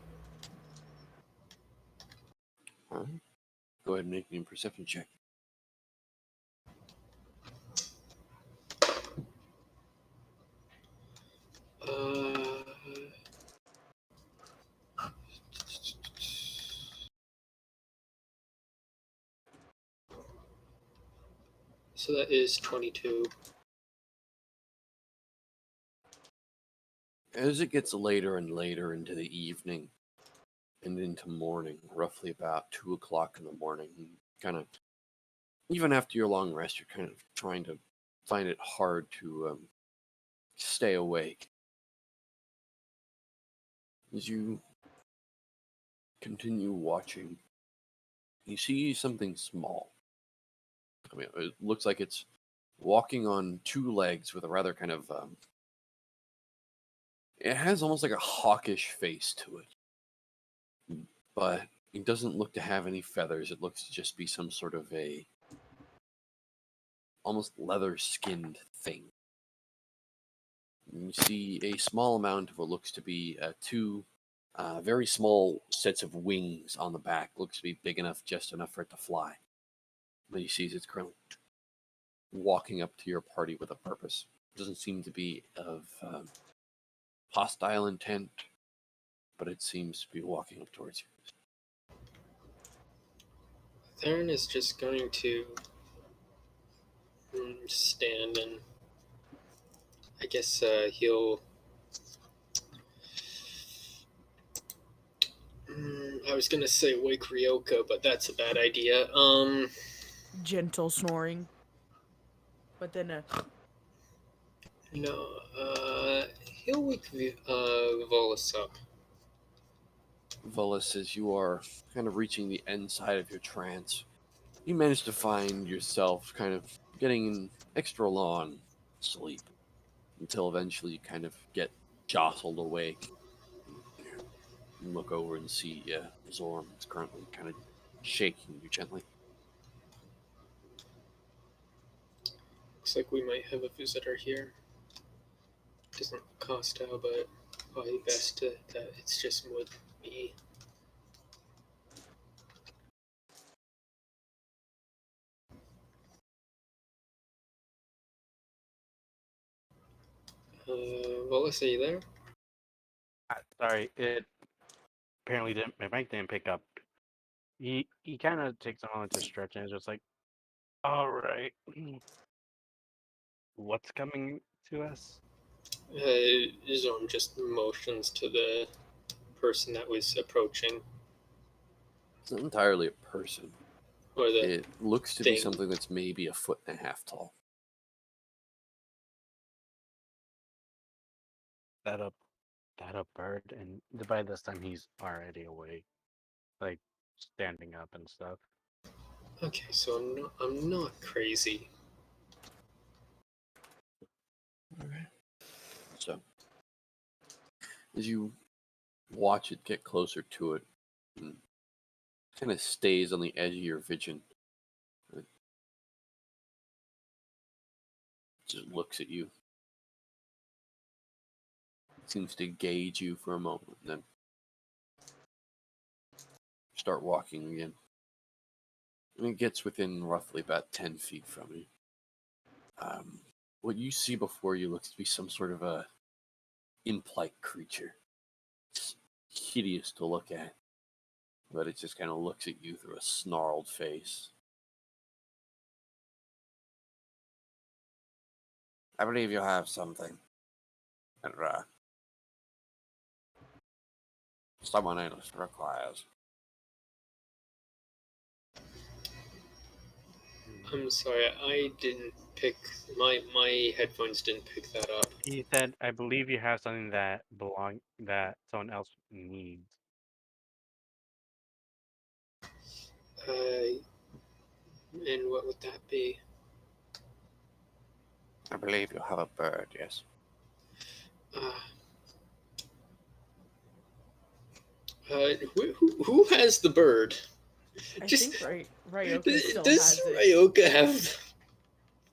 All right. Go ahead and make me a perception check. So that is 22. As it gets later and later into the evening and into morning, roughly about 2 o'clock in the morning, kind of, even after your long rest, you're kind of trying to find it hard to stay awake. As you continue watching, you see something small. I mean, it looks like it's walking on two legs with a rather kind of it has almost like a hawkish face to it, but it doesn't look to have any feathers. It looks to just be some sort of a almost leather skinned thing. You see a small amount of what looks to be two very small sets of wings on the back. Looks to be big enough, just enough for it to fly. But you see it's currently walking up to your party with a purpose. Doesn't seem to be of hostile intent, but it seems to be walking up towards you. Theron is just going to stand and I guess he'll... I was gonna say wake Ryoka, but that's a bad idea. Gentle snoring. But then No, he'll wake Volus up. Volus, as you are kind of reaching the end side of your trance, you manage to find yourself kind of getting extra long sleep until eventually you kind of get jostled awake. You look over and see Zorm is currently kind of shaking you gently. Looks like we might have a visitor here. Doesn't look hostile, but probably best that it's just with me. Wallace, are you there? Sorry, it apparently didn't. My mic didn't pick up. He kind of takes a moment to stretch and is just like, "All right, what's coming to us?" Zorm just motions to the person that was approaching. It's not entirely a person. Or the It looks to thing. be something that's maybe 1.5 feet tall. That a bird, and by this time he's already awake, like standing up and stuff. Okay, so I'm not crazy. Okay. So, as you watch it get closer to it, and kind of stays on the edge of your vision, it just looks at you. Seems to gauge you for a moment, and then start walking again. And it gets within roughly about 10 feet from you. What you see before you looks to be some sort of a imp-like creature. It's hideous to look at, but it just kind of looks at you through a snarled face. I believe you have something. And someone else requires. I'm sorry, I didn't pick my headphones didn't pick that up. He said, "I believe you have something that someone else needs." And what would that be? I believe you have a bird, yes. Who has the bird? I Just think Ryoka still does has it. Ryoka have?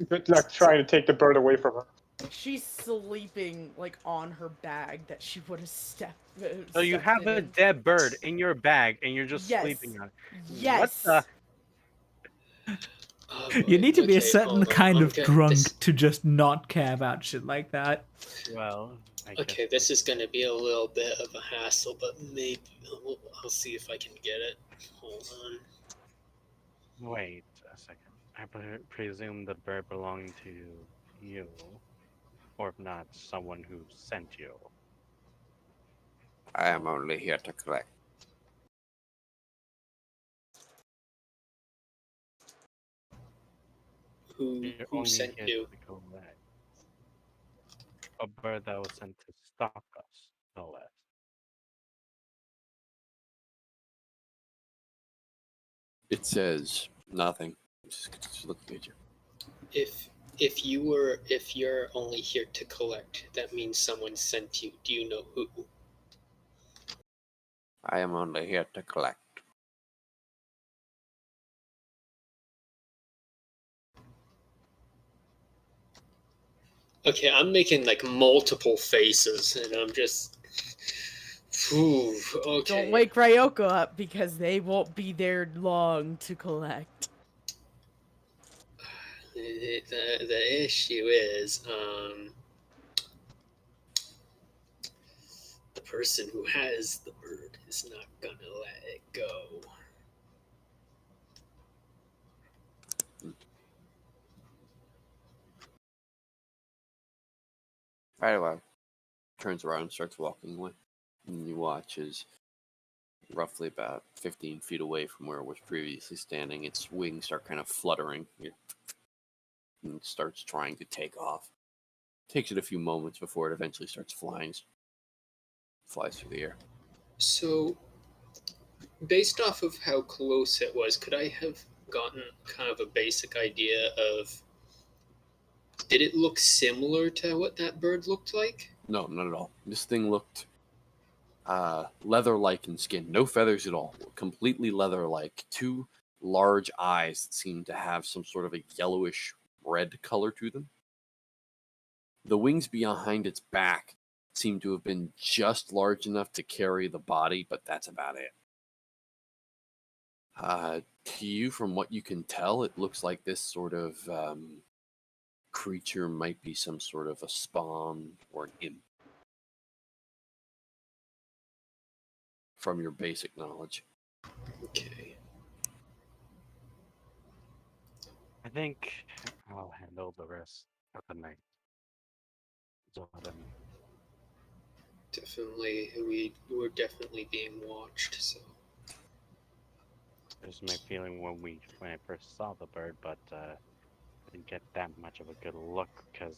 Good luck trying to take the bird away from her. She's sleeping like on her bag that she would have stepped. So you stepped have a in. dead bird in your bag, and you're just Yes. sleeping on it. Yes. What Oh, You boy. need to be a Okay, certain hold on. kind I'm of good. drunk to just not care about shit like that. Well, I Okay, guess this is gonna be a little bit of a hassle, but maybe I'll see if I can get it. Hold on. Wait a second. I presume the bird belonged to you, or if not, someone who sent you. I am only here to collect. Who You're sent only here you? to collect a bird that was sent to stalk us, no less. It says nothing. Just looking at you. If you're only here to collect, that means someone sent you. Do you know who? I am only here to collect. Okay, I'm making like multiple faces, and I'm just. Whew, okay. Don't wake Ryoka up because they won't be there long to collect. The issue is, the person who has the bird is not gonna let it go. Very well. Turns around and starts walking away. And you watch as roughly about 15 feet away from where it was previously standing, its wings start kind of fluttering. And it starts trying to take off. Takes it a few moments before it eventually starts flying. Flies through the air. So, based off of how close it was, could I have gotten kind of a basic idea of, did it look similar to what that bird looked like? No, not at all. This thing looked leather-like in skin. No feathers at all. Completely leather-like. Two large eyes that seemed to have some sort of a yellowish red color to them. The wings behind its back seem to have been just large enough to carry the body, but that's about it. To you, from what you can tell, it looks like this sort of creature might be some sort of a spawn or an imp. From your basic knowledge. Okay. I think I'll handle the rest of the night. Jordan. Definitely, we're definitely being watched, so. There's my feeling when I first saw the bird, but I didn't get that much of a good look because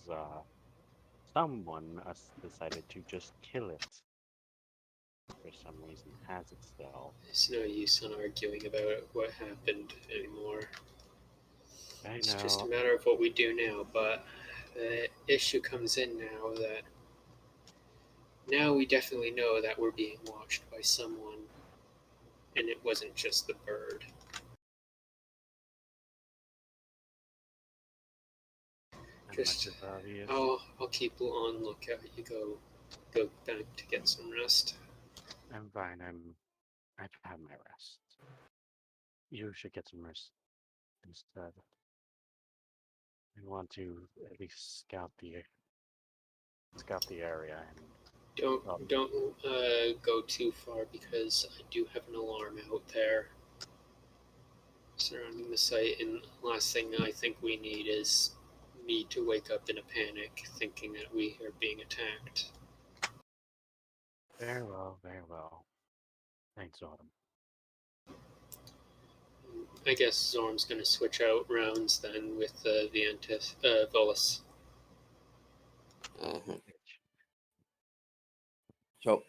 someone decided to just kill it. For some reason, has it still. There's no use in arguing about what happened anymore. I It's just a know. matter of what we do now, but the issue comes in now that now we definitely know that we're being watched by someone, and it wasn't just the bird. How Just, much is obvious? I'll keep on lookout. You go back to get some rest. I'm fine. I've had my rest. You should get some rest instead. I want to at least scout the area and Don't go too far because I do have an alarm out there surrounding the site, and last thing I think we need is me to wake up in a panic thinking that we are being attacked. very well, very well. Thanks, Autumn. I guess Zorm's gonna switch out rounds then with Viantis, Volus. Uh-huh. So,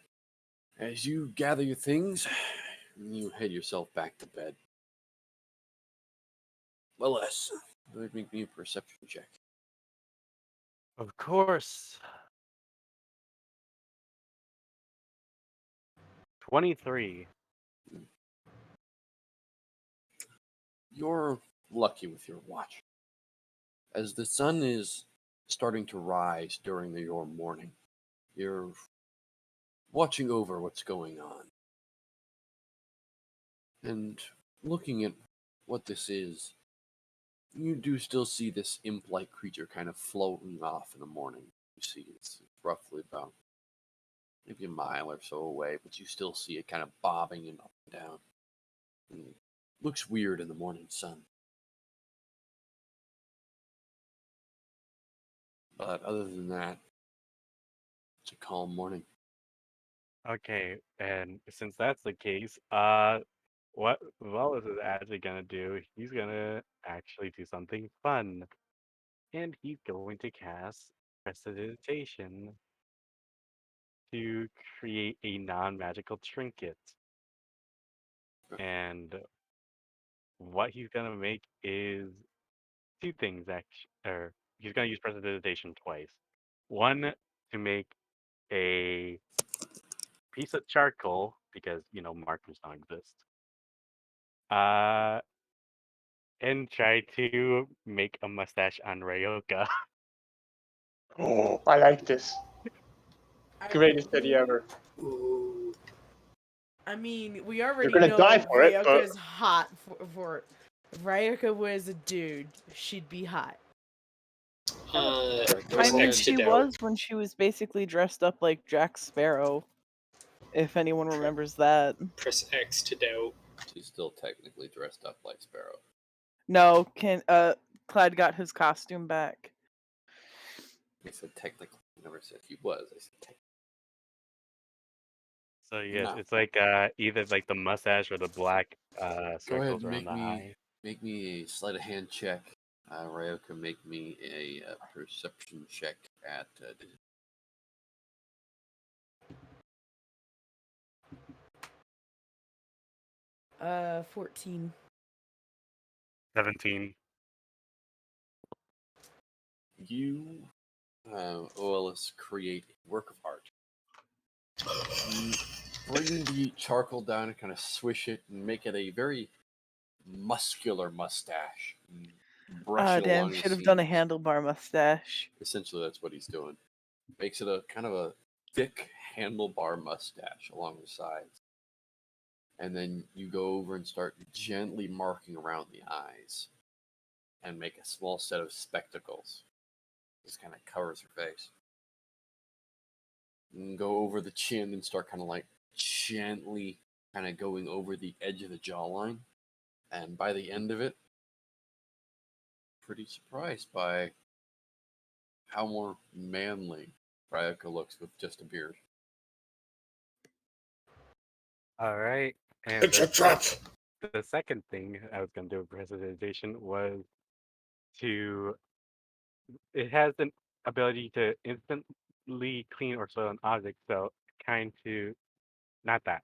as you gather your things, you head yourself back to bed. Well, less. Make me a perception check. Of course. 23. You're lucky with your watch. As the sun is starting to rise during your morning, you're watching over what's going on. And looking at what this is, you do still see this imp-like creature kind of floating off in the morning. You see it's roughly about maybe a mile or so away, but you still see it kind of bobbing and up and down. And it looks weird in the morning sun. But other than that, it's a calm morning. Okay, and since that's the case, what Wallace is actually gonna do, he's gonna actually do something fun. And he's going to cast Prestidigitation to create a non-magical trinket. And what he's gonna make is two things actually, or he's gonna use Prestidigitation twice. One to make a piece of charcoal because markers don't exist. And try to make a mustache on Ryoka. Oh, I like this. Greatest idea ever. Ooh. I mean, we already gonna know die for it, but- Ryoka's hot for it. If Ryoka was a dude, she'd be hot. I Press mean, X to she doubt. was when she was basically dressed up like Jack Sparrow, if anyone remembers that. Press X to doubt. She's still technically dressed up like Sparrow. No, Clyde got his costume back. I said technically. I never said he was. I said technically. So yes, No. it's like either like the mustache or the black Go ahead circles and around the eye. make me a sleight of hand check. Ryoka, make me a perception check at 14. 17. you, OLS, create a work of art. You bring the charcoal down and kind of swish it and make it a very muscular mustache. And brush it Damn, along the should have done a seams. handlebar mustache. Essentially, that's what he's doing. Makes it a kind of a thick handlebar mustache along the sides. And then you go over and start gently marking around the eyes and make a small set of spectacles. Just kind of covers her face. And go over the chin and start kind of like gently kind of going over the edge of the jawline. And by the end of it, pretty surprised by how more manly Ryoka looks with just a beard. All right. And the second thing I was going to do with Prestidigitation was to. It has an ability to instantly clean or soil an object, so kind to. Not that.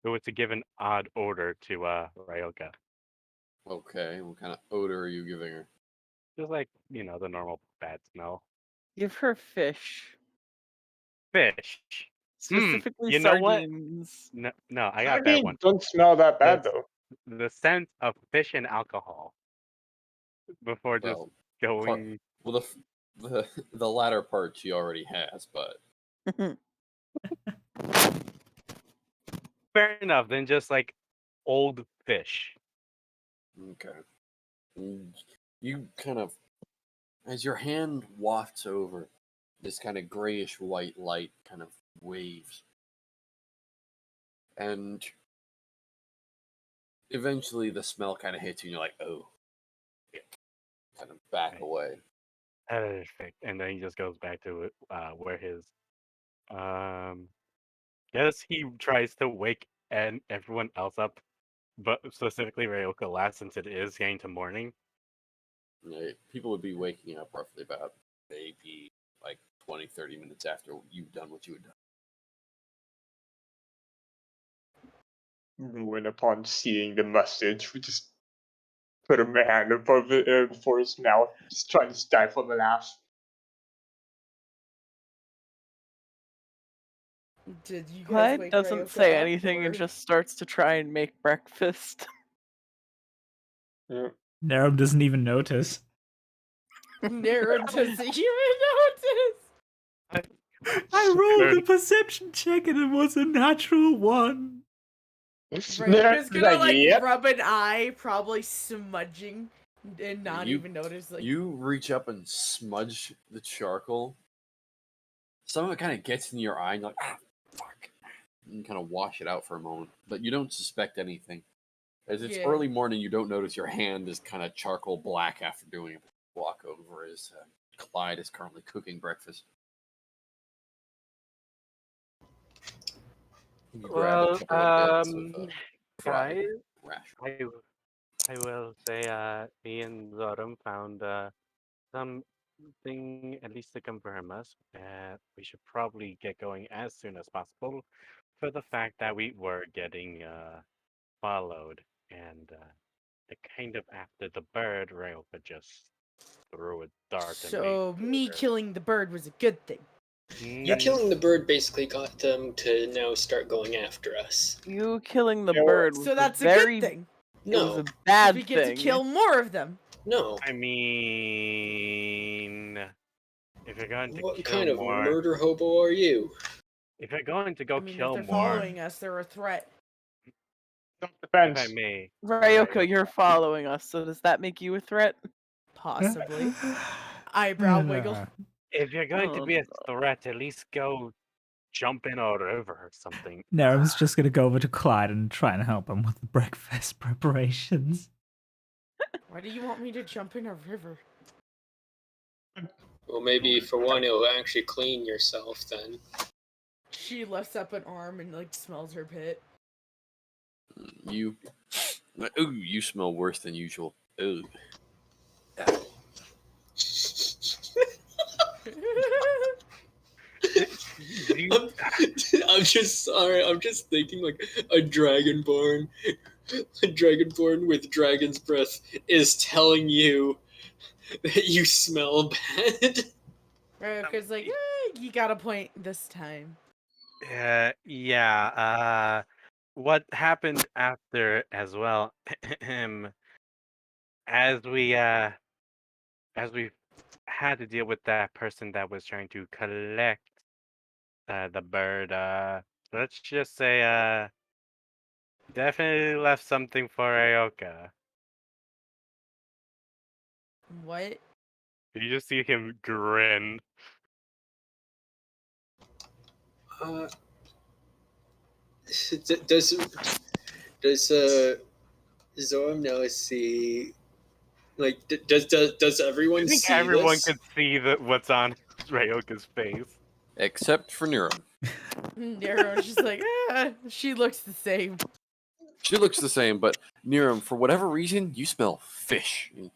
It was to give an odd odor to Ryoka. Okay, what kind of odor are you giving her? Just like, the normal bad smell. Give her fish. Fish. Specifically you know what? sardines. No, I got that one. Don't smell that bad The- though. The scent of fish and alcohol before just Well, going. Well, the latter part she already has, but Fair enough. Then just like old fish. okay. You kind of, as your hand wafts over, this kind of grayish white light kind of waves, and eventually the smell kind of hits you, and you're like, oh, kind of back Right. away. Perfect. And then he just goes back to where his. Guess he tries to wake everyone else up but specifically Ryoka last, since it is getting to morning. People would be waking up roughly about maybe like 20, 30 minutes after you've done what you had done. When upon seeing the message, we just put a hand above it before his mouth, just trying to stifle the laugh. Did you guys Clyde wake doesn't Ryoka say up, anything and or- just starts to try and make breakfast. Yeah. Nerum doesn't even notice. Nero doesn't even notice. I rolled a perception check and it was a natural 1. Ryoka's gonna like yep. rub an eye, probably smudging, and not You- even notice. Like, You reach up and smudge the charcoal. Some of it kind of gets in your eye, and you're like, ah, fuck. And you kind of wash it out for a moment, but you don't suspect anything. As it's Yeah. early morning, you don't notice your hand is kind of charcoal black after doing it. Walk over as Clyde is currently cooking breakfast. You grab a couple of bits of fried guys, rash. I will say, me and Zorum found something at least to confirm us. We should probably get going as soon as possible, for the fact that we were getting followed, and kind of after the bird, Ryoka just threw a dart at me. so me killing the bird was a good thing. You killing the bird basically got them to now start going after us. You killing the Yeah, bird was So that's a very, good thing. It was No, a bad We get thing. to kill more of them. no. I mean, if you're going to What kill kind of more, murder hobo are you? if you're going to go I mean, if kill they're more, following us, they're a threat. if Depends. I may, Ryoka, you're following us, so does that make you a threat? Possibly. Eyebrow wiggle. if you're going to Oh, be a threat, at least go jump in a river or something. Nerum's just gonna go over to Clyde and try and help him with the breakfast preparations. Why do you want me to jump in a river? Well, maybe for one, it'll actually clean yourself then. She lifts up an arm and like smells her pit. You smell worse than usual. Ooh. I'm just sorry. I'm just thinking like a dragonborn with dragon's breath is telling you that you smell bad. Because like, you got a point this time. Yeah. What happened after as well? as we had to deal with that person that was trying to collect the bird. Let's just say definitely left something for Aoka. What? You just see him grin. Does Zoram now see? Like, does everyone I think see everyone this? could see what's on Ryoka's face. Except for Niram. Nero's just like, she looks the same. She looks the same, but Niram, for whatever reason, you smell fish. It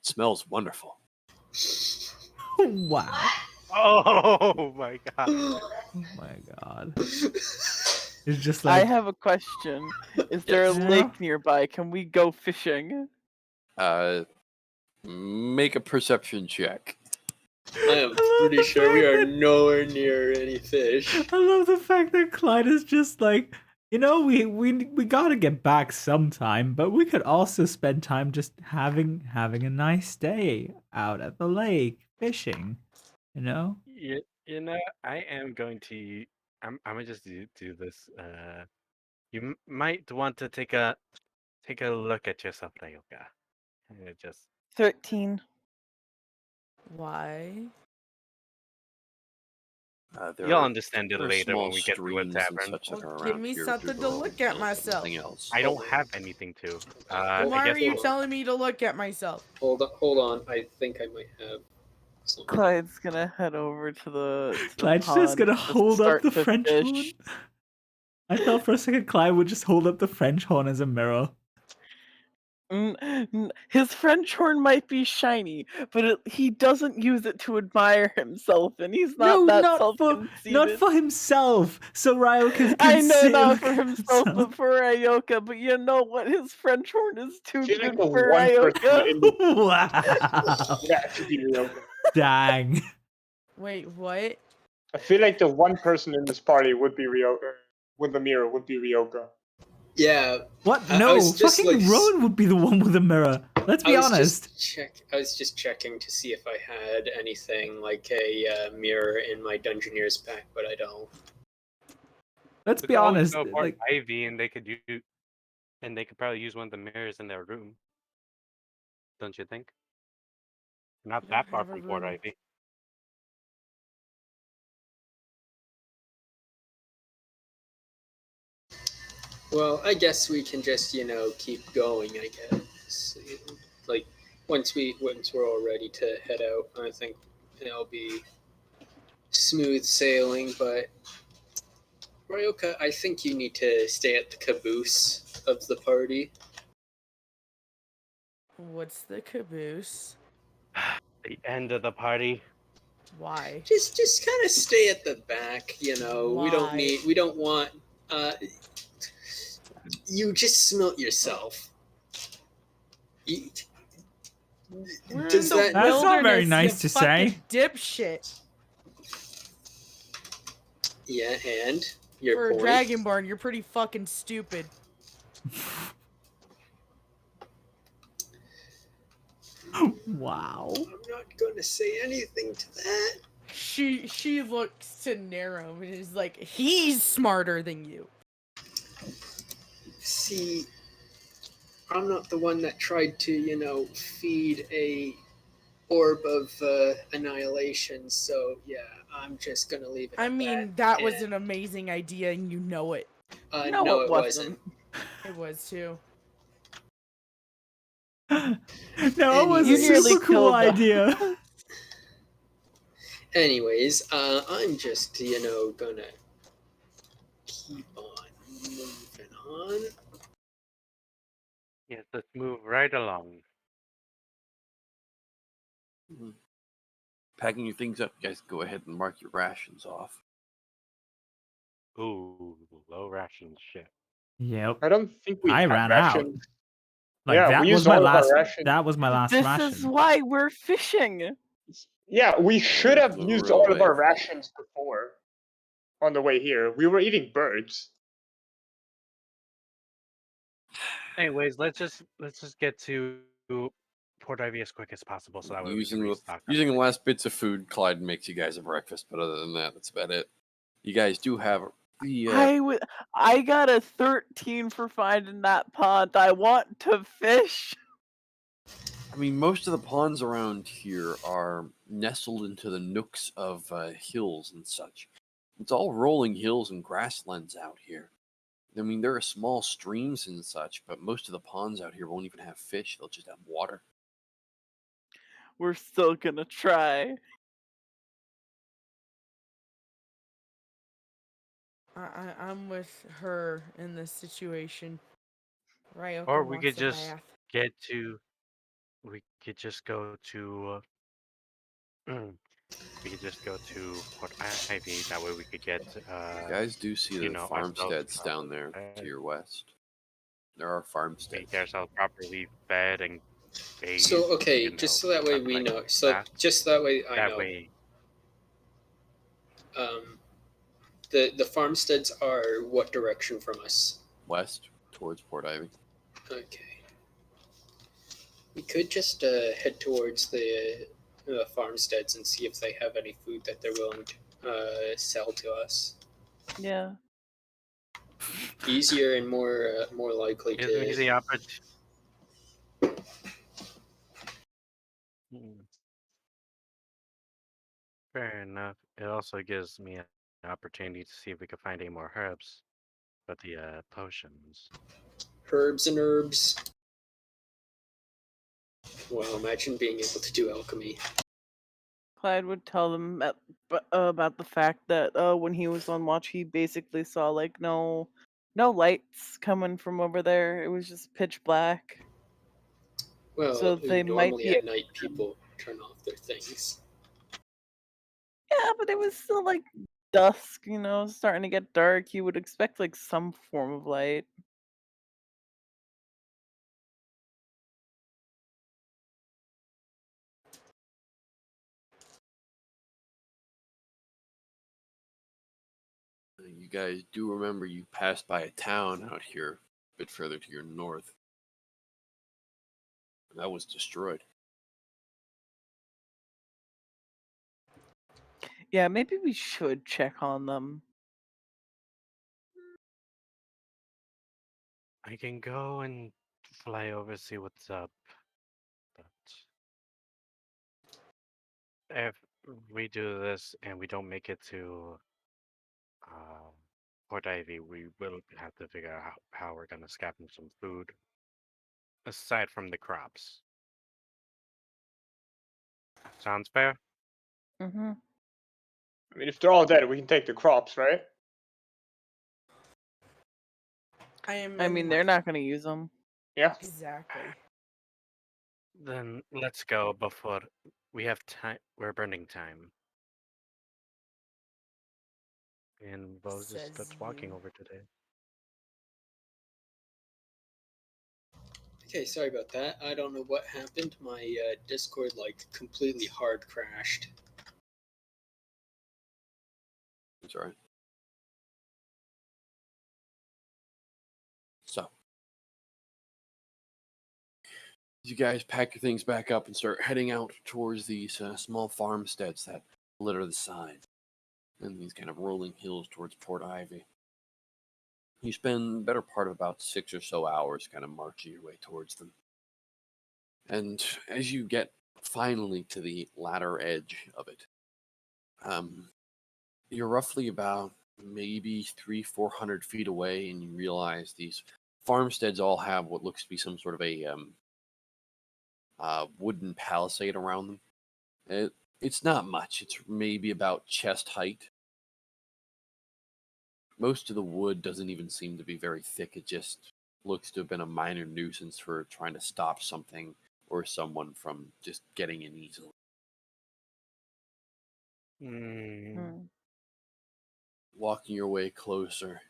smells wonderful. Wow. Oh my god. Oh my god. It's just I like have a question. Is there a Yes. lake nearby? Can we go fishing? Make a perception check. I am pretty sure we are nowhere near any fish. I love the fact that Clyde is just like, you know, we gotta get back sometime, but we could also spend time just having a nice day out at the lake fishing. You know? You know, I am going to. I'm gonna just do this. You might want to take a look at yourself, Ryoka. Just 13. Why? You'll understand it there are later small when we get to a streams and tavern. such that Well, are give around me here something through to the look at hills and myself. Something else. I don't have anything to. Why I are guess you we'll- telling me to look at myself? Hold on. I think I might have something. Clyde's gonna head over to the Clyde's just pond gonna to hold up start the to French fish. horn. I thought for a second Clive would just hold up the French horn as a mirror. His French horn might be shiny, but he doesn't use it to admire himself, and he's not that not self-conceited. for himself. So Ryoka can I know sit not look for at himself, but for Ryoka. But you know what? His French horn is too feel good like the for one person Ryoka. in the Wow. that should be Ryoka. Dang. Wait, what? I feel like the one person in this party would be Ryoka. With the mirror would be Ryoka. Yeah. What? I No, was just, fucking like, Rowan would be the one with the mirror. Let's be honest. I was just checking to see if I had anything like a mirror in my Dungeoneer's pack, but I don't. Let's We be could always honest. go Port Like, Ivy, and they could probably use one of the mirrors in their room. Don't you think? Not We that don't far have a from Port room. Ivy. Well, I guess we can just, keep going, I guess. Like, once we're all ready to head out, I think it'll be smooth sailing, but Ryoka, I think you need to stay at the caboose of the party. What's the caboose? The end of the party. Why? Just kind of stay at the back, We Why? don't want you just smelt yourself. We're Does in the that That's not very wilderness, nice you to fucking say. dipshit. Yeah, and your For point? a dragonborn, you're pretty fucking stupid. Wow. I'm not going to say anything to that. She looks to Nero and is like, he's smarter than you. See, I'm not the one that tried to, feed a orb of annihilation, so yeah, I'm just gonna leave it I at mean, that was And, an amazing idea and you know it. no, it wasn't. It was too. No, it was a Anyways. You nearly super cool killed them. idea. Anyways, I'm just, gonna keep on moving on. Yes, let's move right along. Packing your things up, you guys go ahead and mark your rations off. Ooh, low ration shit. Yep. I don't think we I had ran out. rations. Like Yeah, that we was used my all of our last. rations. That was my last This ration. is why we're fishing. Yeah, we should There's have no used real all of way our of- rations before. On the way here, we were eating birds. Anyways, let's just get to Port Ivy as quick as possible, so that way we can restock. Using the last bits of food, Clyde makes you guys a breakfast. But other than that, that's about it. You guys do have the I got a 13 for finding that pond. I want to fish. I mean, most of the ponds around here are nestled into the nooks of hills and such. It's all rolling hills and grasslands out here. I mean, there are small streams and such, but most of the ponds out here won't even have fish. They'll just have water. We're still gonna try. I'm with her in this situation. Ryoka Or we wants could a just bath. we could just go to we could just go to Port Ivy. That way we could get You guys do see the ourselves farmsteads down there to your west. There are farmsteads. get ourselves properly fed and bathed. So okay, just so that way something we like know. So that. just that way I That know. way, The farmsteads are what direction from us? West towards Port Ivy. Okay. We could just head towards the farmsteads and see if they have any food that they're willing to sell to us. Yeah. Easier and more likely gives me to. the opportunity. Fair enough. It also gives me an opportunity to see if we can find any more herbs, but the potions. Herbs and herbs. Well, imagine being able to do alchemy. Clyde would tell them about the fact that when he was on watch, he basically saw like no lights coming from over there. It was just pitch black. Well, So they might normally be. at night people turn off their things. Yeah, but it was still like dusk, starting to get dark. You would expect like some form of light. You guys do remember you passed by a town out here, a bit further to your north. That was destroyed. Yeah, maybe we should check on them. I can go and fly over, see what's up. But if we do this and we don't make it to Port Ivy, we will have to figure out how we're going to scavenge some food, aside from the crops. Sounds fair? Mm-hmm. I mean, if they're all dead, we can take the crops, right? I mean, they're not going to use them. Yeah. Exactly. Then let's go before we have time. We're burning time. And we'll just Says start walking you. over today. Okay, sorry about that. I don't know what happened. My Discord completely hard crashed. That's all right. So, you guys pack your things back up and start heading out towards these small farmsteads that litter the sides and these kind of rolling hills towards Port Ivy. You spend the better part of about 6 or so hours kind of marching your way towards them. And as you get finally to the latter edge of it, you're roughly about maybe 300-400 feet away, and you realize these farmsteads all have what looks to be some sort of a wooden palisade around them. It's not much. It's maybe about chest height. Most of the wood doesn't even seem to be very thick. It just looks to have been a minor nuisance for trying to stop something or someone from just getting in easily. Mm. Walking your way closer,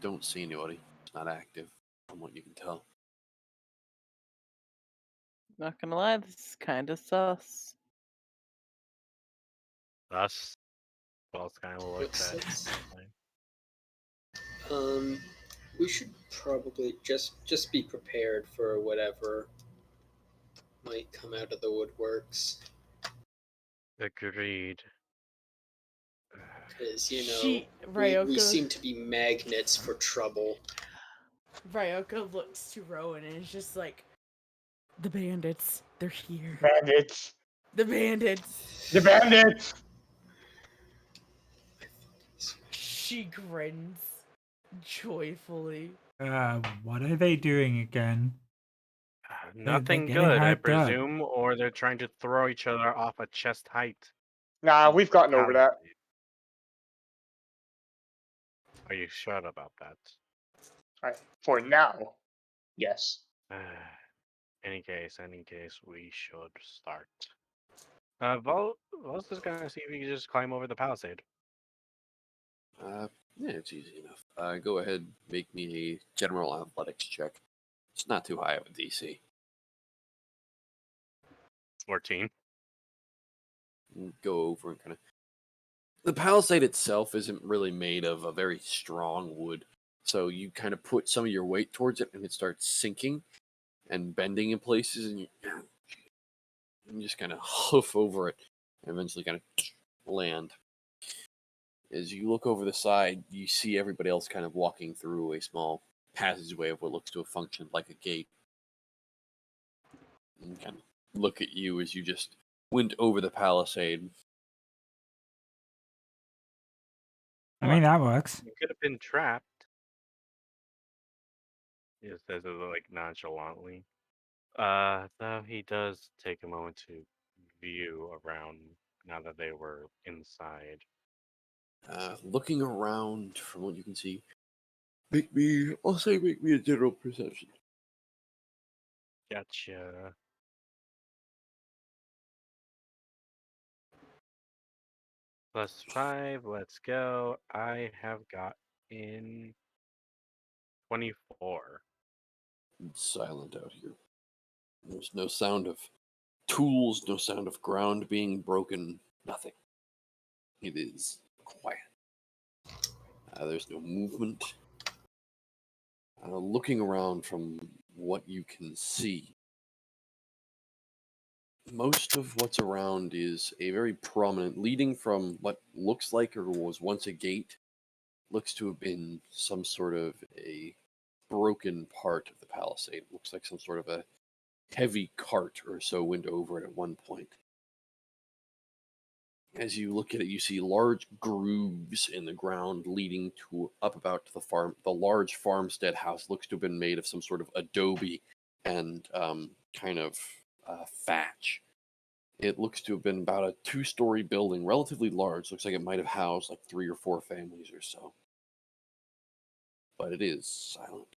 don't see anybody. It's not active, from what you can tell. Not gonna lie, this is kind of sus. Us? Well, it's kind of looks What's at. this? We should probably just be prepared for whatever might come out of the woodworks. Agreed. Because, She we Ryoko seem to be magnets for trouble. Ryoko looks to Rowan and is just like, the bandits, they're here. Bandits. The bandits. The bandits. She grins joyfully. What are they doing again? Nothing getting good, I hyped up. presume, or they're trying to throw each other off a chest height. Nah, we've gotten over that. palisade. Are you sure about that? For now, yes. Any case, we should start. Vol's just gonna see if he can just climb over the palisade. Yeah, it's easy enough. Go ahead, make me a general athletics check. It's not too high of a DC. 14. Go over and kind of. The palisade itself isn't really made of a very strong wood, so you kind of put some of your weight towards it, and it starts sinking and bending in places, and you just kind of hoof over it, and eventually kind of land. As you look over the side, you see everybody else kind of walking through a small passageway of what looks to have functioned like a gate. And kind of look at you as you just went over the palisade. I mean, that works. You could have been trapped. He just says it nonchalantly. Though he does take a moment to view around now that they were inside? Looking around from what you can see, I'll say make me a general perception. Gotcha. +5, let's go. I have got in 24. It's silent out here. There's no sound of tools, no sound of ground being broken, nothing. It is quiet. There's no movement. Looking around from what you can see, most of what's around is a very prominent, leading from what looks like or was once a gate, looks to have been some sort of a broken part of the palisade. Looks like some sort of a heavy cart or so went over it at one point. As you look at it, you see large grooves in the ground leading to up about to the farm. The large farmstead house looks to have been made of some sort of adobe and kind of thatch. It looks to have been about a 2-story building, relatively large. Looks like it might have housed like 3 or 4 families or so. But it is silent.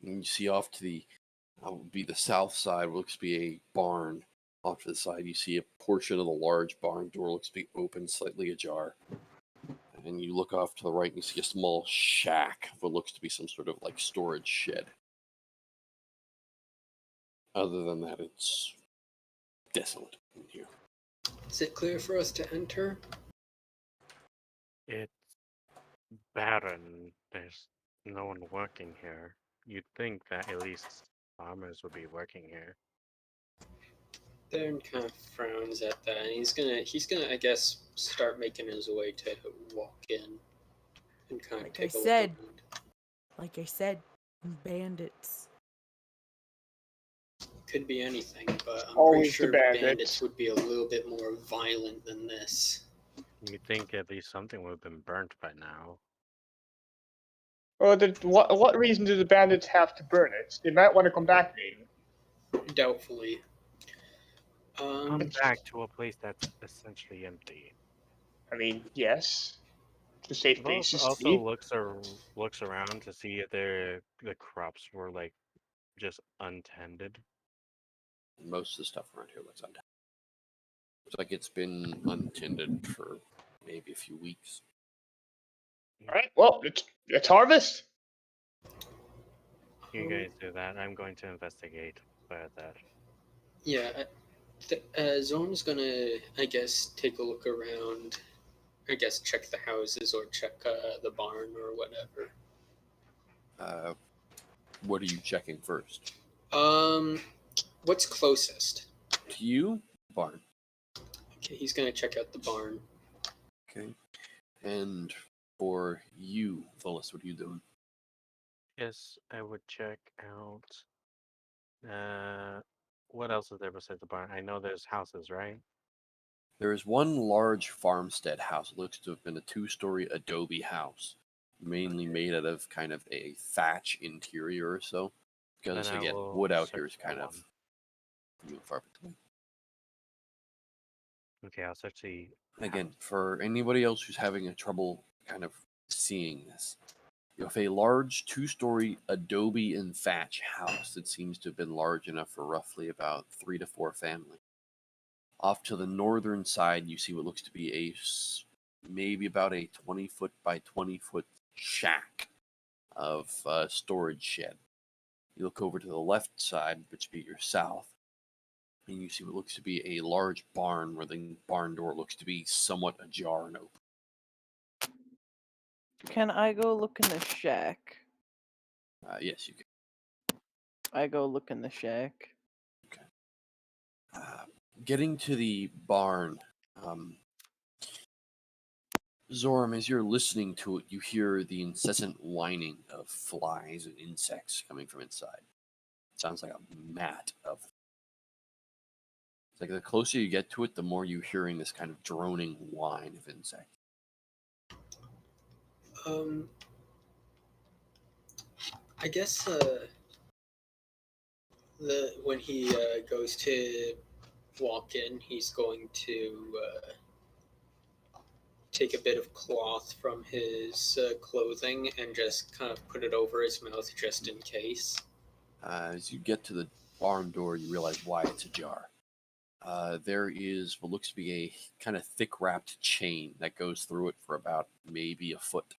And you see off to the would be the south side, looks to be a barn. Off to the side, you see a portion of the large barn door looks to be open, slightly ajar. And you look off to the right and you see a small shack of what looks to be some sort of like storage shed. Other than that, it's desolate in here. Is it clear for us to enter? It's barren. There's no one working here. You'd think that at least farmers would be working here. Theron kind of frowns at that, and he's gonna, I guess, start making his way to walk in and kind of Like take I a said. look around. Like I said, bandits. Could be anything, but I'm Always pretty the sure bandits. bandits would be a little bit more violent than this. You'd think at least something would have been burnt by now. Well, what reason do the bandits have to burn it? They might want to come back later. Doubtfully. Come back to a place that's essentially empty. I mean, yes. It's a safe place to Also be. looks around to see if the crops were like just untended. Most of the stuff around here looks untended. Looks like it's been untended for maybe a few weeks. Alright, well, let's harvest. You guys do that. I'm going to investigate further. Yeah, Zorn's gonna, I guess, take a look around. I guess check the houses or check the barn or whatever. What are you checking first? What's closest? To you, barn. Okay, he's gonna check out the barn. Okay. And for you, Volus, what are you doing? Yes, I would check out. What else is there besides the barn? I know there's houses, right? There is one large farmstead house. It looks to have been a 2-story adobe house, mainly made out of kind of a thatch interior or so. Because Then I again, will wood out search here is that kind one. of few and far between. Okay, I'll search the Again, house. for anybody else who's having a trouble kind of seeing this, you have a large 2-story adobe and thatch house that seems to have been large enough for roughly about 3 to 4 families. Off to the northern side, you see what looks to be maybe about a 20-foot by 20-foot shack of storage shed. You look over to the left side, which would be your south, and you see what looks to be a large barn where the barn door looks to be somewhat ajar and open. Can I go look in the shack? Yes, you can. I go look in the shack. Getting to the barn, Zoram, as you're listening to it, you hear the incessant whining of flies and insects coming from inside. It sounds like a mat of. It's like the closer you get to it, the more you're hearing this kind of droning whine of insects. I guess when he goes to walk in, he's going to take a bit of cloth from his clothing and just kind of put it over his mouth just in case. As you get to the barn door, you realize why it's ajar. There is what looks to be a kind of thick wrapped chain that goes through it for about maybe a foot.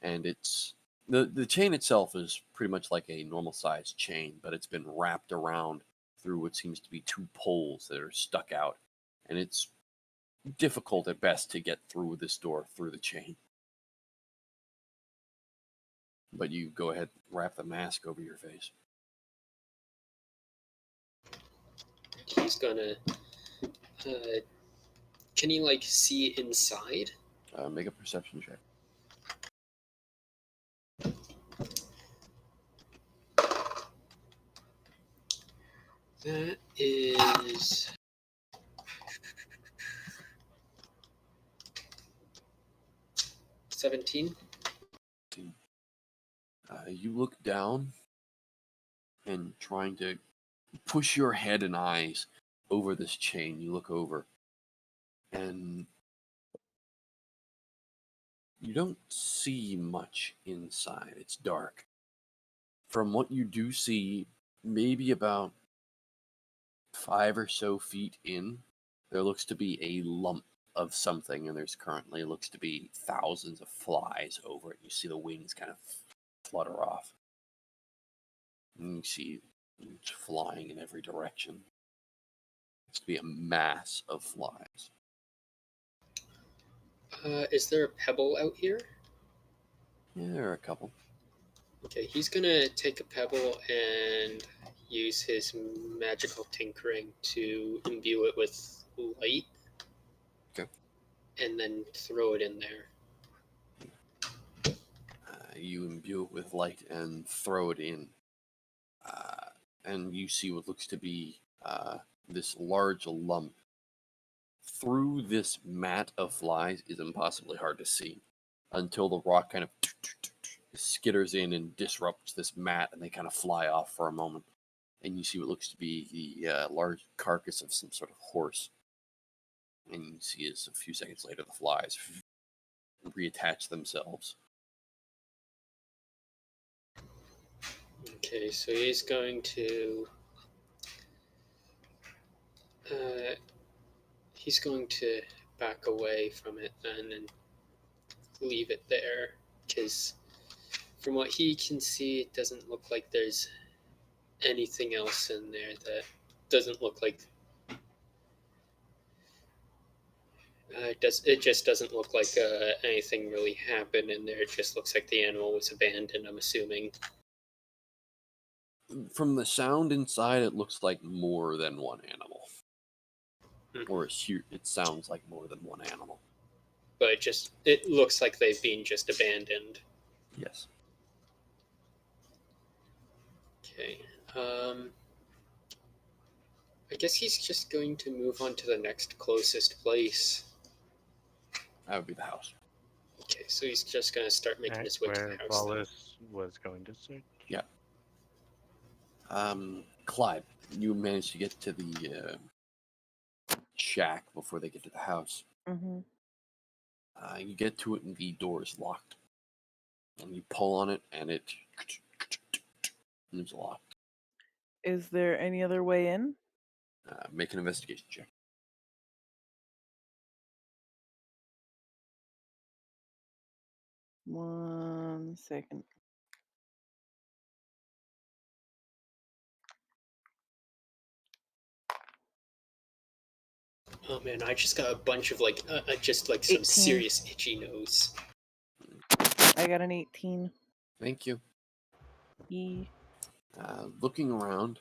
And it's the chain itself is pretty much like a normal sized chain, but it's been wrapped around through what seems to be two poles that are stuck out. And it's difficult at best to get through this door through the chain. But you go ahead and wrap the mask over your face. He's gonna. Can he see inside? Make a perception check. That is 17. You look down and trying to push your head and eyes over this chain. You look over and you don't see much inside. It's dark. From what you do see, maybe about 5 or so feet in, there looks to be a lump of something, and there's currently looks to be thousands of flies over it. You see the wings kind of flutter off. And you see it's flying in every direction. Looks to be a mass of flies. Is there a pebble out here? Yeah, there are a couple. Okay, he's gonna take a pebble and use his magical tinkering to imbue it with light. Okay. And then throw it in there. You imbue it with light and throw it in. And you see what looks to be this large lump. Through this mat of flies is impossibly hard to see until the rock kind of skitters in and disrupts this mat, and they kind of fly off for a moment. And you see what looks to be the large carcass of some sort of horse. And you see as a few seconds later the flies reattach themselves. Okay, so he's going to back away from it then and leave it there, because from what he can see, it doesn't look like there's anything else in there. That doesn't look like it just doesn't look like anything really happened in there. It just looks like the animal was abandoned, I'm assuming. From the sound inside, it looks like more than one animal. Or it sounds like more than one animal. But it looks like they've been just abandoned. Yes. Okay. I guess he's just going to move on to the next closest place. That would be the house. Okay, so he's just going to start making his way to the house. Wallace was going to search. Yeah. Clyde, you managed to get to the shack before they get to the house. Mm-hmm. You get to it and the door is locked. And you pull on it and it's locked. Is there any other way in? Make an investigation check. One second. Oh man, I just got a bunch of some 18. serious itchy nose. I got an 18. Thank you. E. Looking around,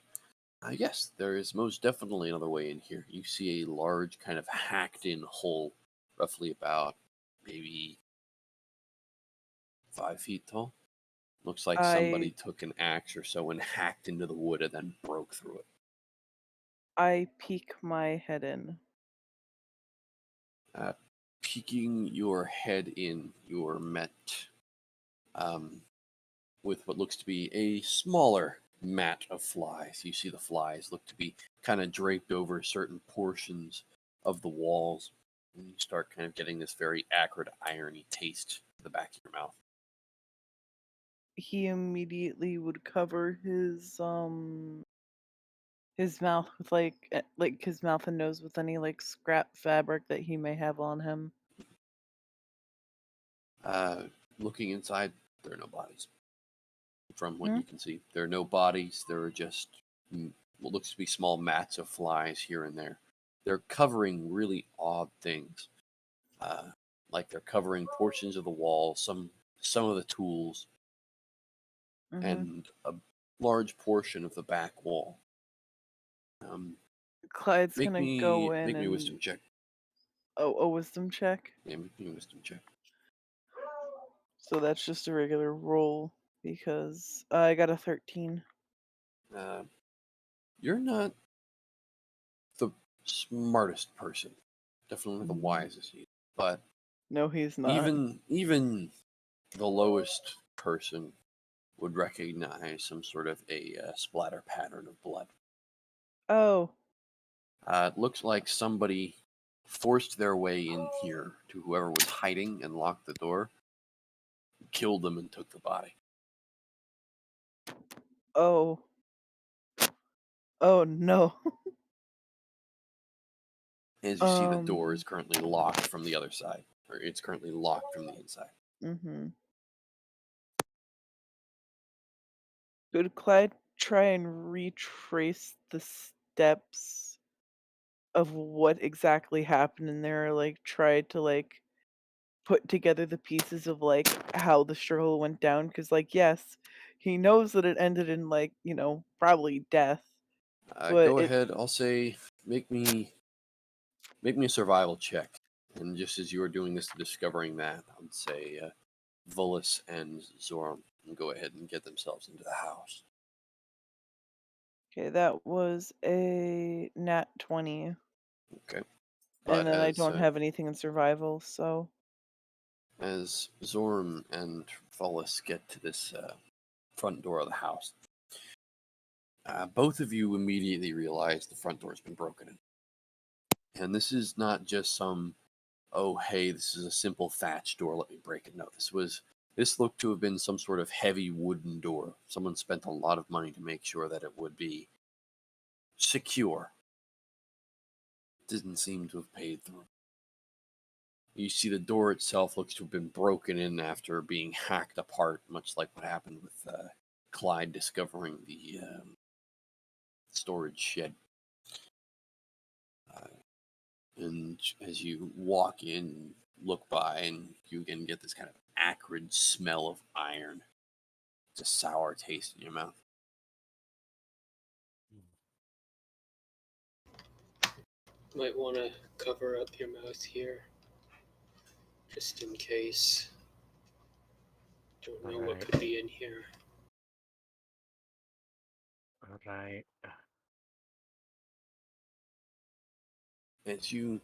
yes, there is most definitely another way in here. You see a large kind of hacked-in hole, roughly about maybe 5 feet tall. Looks like somebody took an axe or so and hacked into the wood and then broke through it. I peek my head in. Peeking your head in, you're met with what looks to be a smaller mat of flies. You see the flies look to be kind of draped over certain portions of the walls. And you start kind of getting this very acrid, irony taste to the back of your mouth. He immediately would cover his mouth with like his mouth and nose with any like scrap fabric that he may have on him. Looking inside, there are no bodies. From what you can see, there are no bodies. There are just what looks to be small mats of flies here and there. They're covering really odd things, like they're covering portions of the wall, some of the tools, and a large portion of the back wall. Clyde's Make gonna me go in make me a and wisdom check. a wisdom check. Yeah, make me a wisdom check. So that's just a regular roll because I got a 13. You're not the smartest person, definitely the wisest, but No, he's not. even the lowest person would recognize some sort of a splatter pattern of blood. Oh, It looks like somebody forced their way in here to whoever was hiding and locked the door, killed them, and took the body. oh no. As you see, the door is currently locked from the other side, or it's currently locked from the inside. Could Clyde try and retrace the steps of what exactly happened in there? Like try to like put together the pieces of like how the struggle went down? Because like yes, he knows that it ended in like probably death. But Go ahead. I'll say make me a survival check, and just as you are doing this, discovering that, I'd say Volus and Zoram can go ahead and get themselves into the house. Okay, that was a nat 20. Okay. And But then I don't have anything in survival, so. As Zoram and Volus get to this front door of the house, both of you immediately realize the front door has been broken in. And this is not just some, oh, hey, this is a simple thatch door, let me break it. No, this looked to have been some sort of heavy wooden door. Someone spent a lot of money to make sure that it would be secure. Didn't seem to have paid through. You see the door itself looks to have been broken in after being hacked apart, much like what happened with Clyde discovering the storage shed. And as you walk in, look by, and you again get this kind of acrid smell of iron. It's a sour taste in your mouth. Might want to cover up your mouth here, just in case. Don't know what could be in here. Alright. As you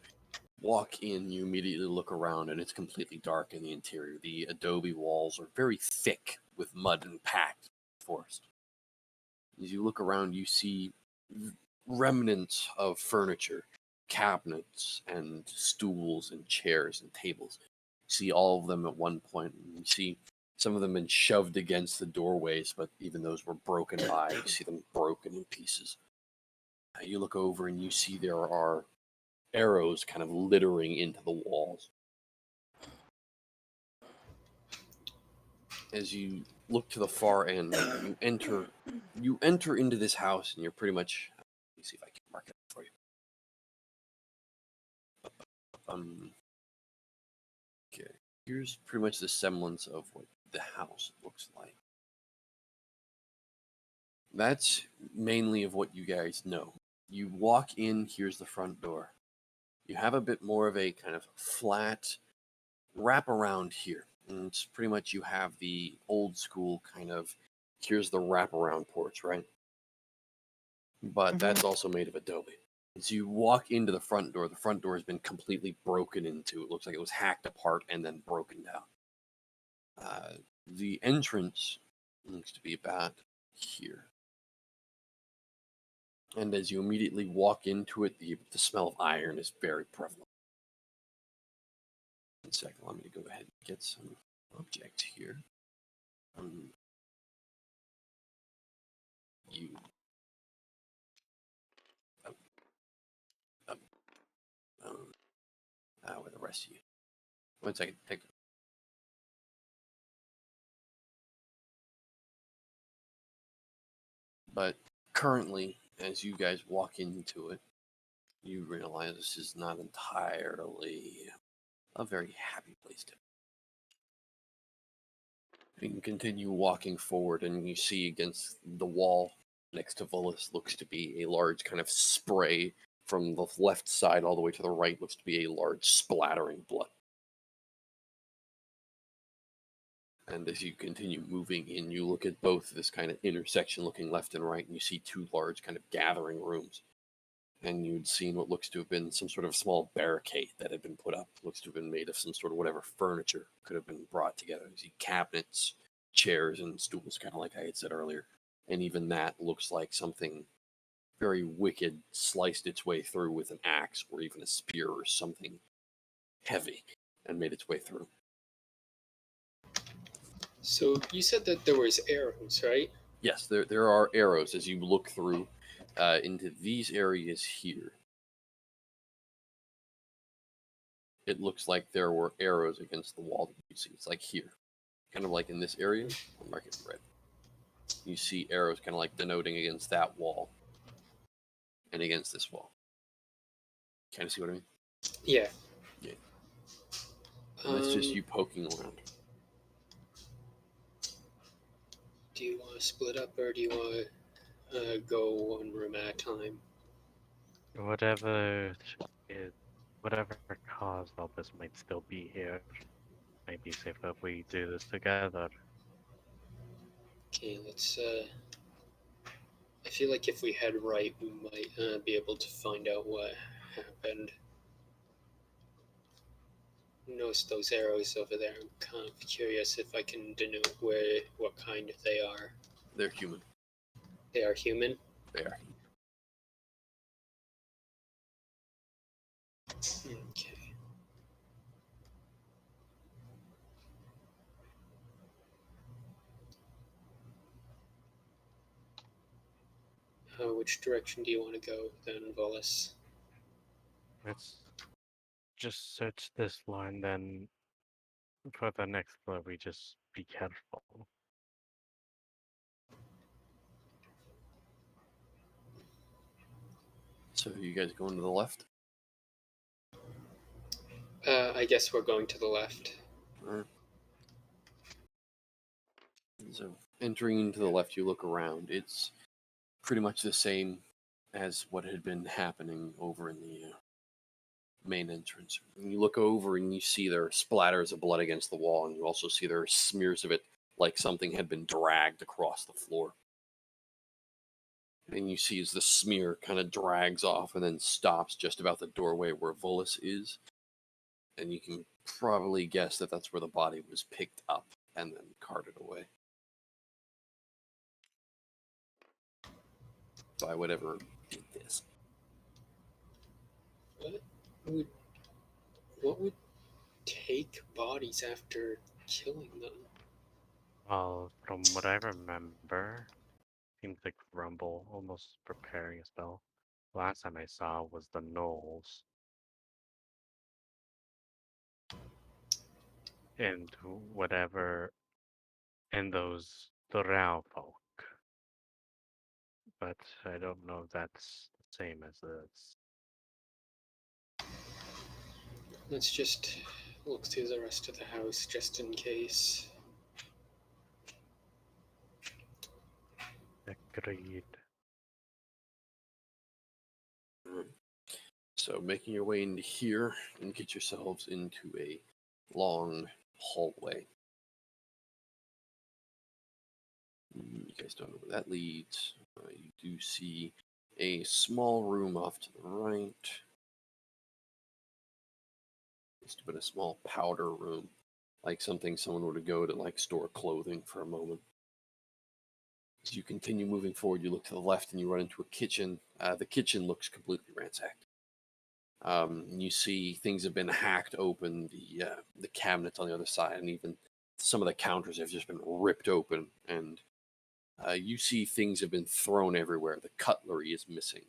walk in, you immediately look around, and it's completely dark in the interior. The adobe walls are very thick with mud and packed forest. As you look around, you see remnants of furniture, cabinets and stools and chairs and tables. You see all of them at one point, and you see some of them been shoved against the doorways, but even those were broken by. You see them broken in pieces. You look over and you see there are arrows kind of littering into the walls. As you look to the far end, you enter into this house, and you're pretty much, let me see if I can mark it for you. Okay, here's pretty much the semblance of what the house looks like. That's mainly of what you guys know. You walk in, here's the front door. You have a bit more of a kind of flat wrap around here. And it's pretty much you have the old school kind of, here's the wraparound porch, right? But that's also made of adobe. As you walk into the front door has been completely broken into. It looks like it was hacked apart and then broken down. The entrance looks to be about here. And as you immediately walk into it, the smell of iron is very prevalent. 1 second, let me go ahead and get some objects here. You. Where the rest of you? 1 second, take. But currently, as you guys walk into it, you realize this is not entirely a very happy place to be. You can continue walking forward, and you see against the wall next to Volus looks to be a large kind of spray from the left side all the way to the right, looks to be a large splattering blood. And as you continue moving in, you look at both this kind of intersection looking left and right, and you see two large kind of gathering rooms. And you'd seen what looks to have been some sort of small barricade that had been put up. Looks to have been made of some sort of whatever furniture could have been brought together. You see cabinets, chairs, and stools, kind of like I had said earlier. And even that looks like something very wicked sliced its way through with an axe or even a spear or something heavy and made its way through. So you said that there was arrows, right? Yes, there are arrows as you look through into these areas here. It looks like there were arrows against the wall that you see. It's like here, kind of like in this area. I'll mark it red. You see arrows kind of like denoting against that wall and against this wall. Kind of see what I mean? Yeah. Yeah. And it's just you poking around. Do you want to split up, or do you want to go one room at a time? Whatever caused all this might still be here. Might be safer if we do this together. Okay, let's. I feel like if we head right, we might be able to find out what happened. Notice those arrows over there. I'm kind of curious if I can denote what kind they are. They're human. They are human? They are. Okay. Which direction do you want to go then, Volus? Let's just search this line, then for the next floor we just be careful. So you guys going to the left? I guess we're going to the left. Alright. So entering into the left, you look around. It's pretty much the same as what had been happening over in the main entrance. And you look over and you see there are splatters of blood against the wall, and you also see there are smears of it like something had been dragged across the floor. And you see as the smear kind of drags off and then stops just about the doorway where Volus is. And you can probably guess that that's where the body was picked up and then carted away by whatever did this. What would take bodies after killing them? Well, from what I remember, seems like Rumble almost preparing a spell. Last time I saw was the Knolls. And whatever, and those Drow folk. But I don't know if that's the same as this. Let's just look through the rest of the house just in case. Agreed. So making your way into here and get yourselves into a long hallway. You guys don't know where that leads. You do see a small room off to the right. Just a bit of small powder room, like something someone were to go to like store clothing for a moment. As you continue moving forward, you look to the left and you run into a kitchen. The kitchen looks completely ransacked. You see things have been hacked open, the cabinets on the other side, and even some of the counters have just been ripped open. And you see things have been thrown everywhere. The cutlery is missing.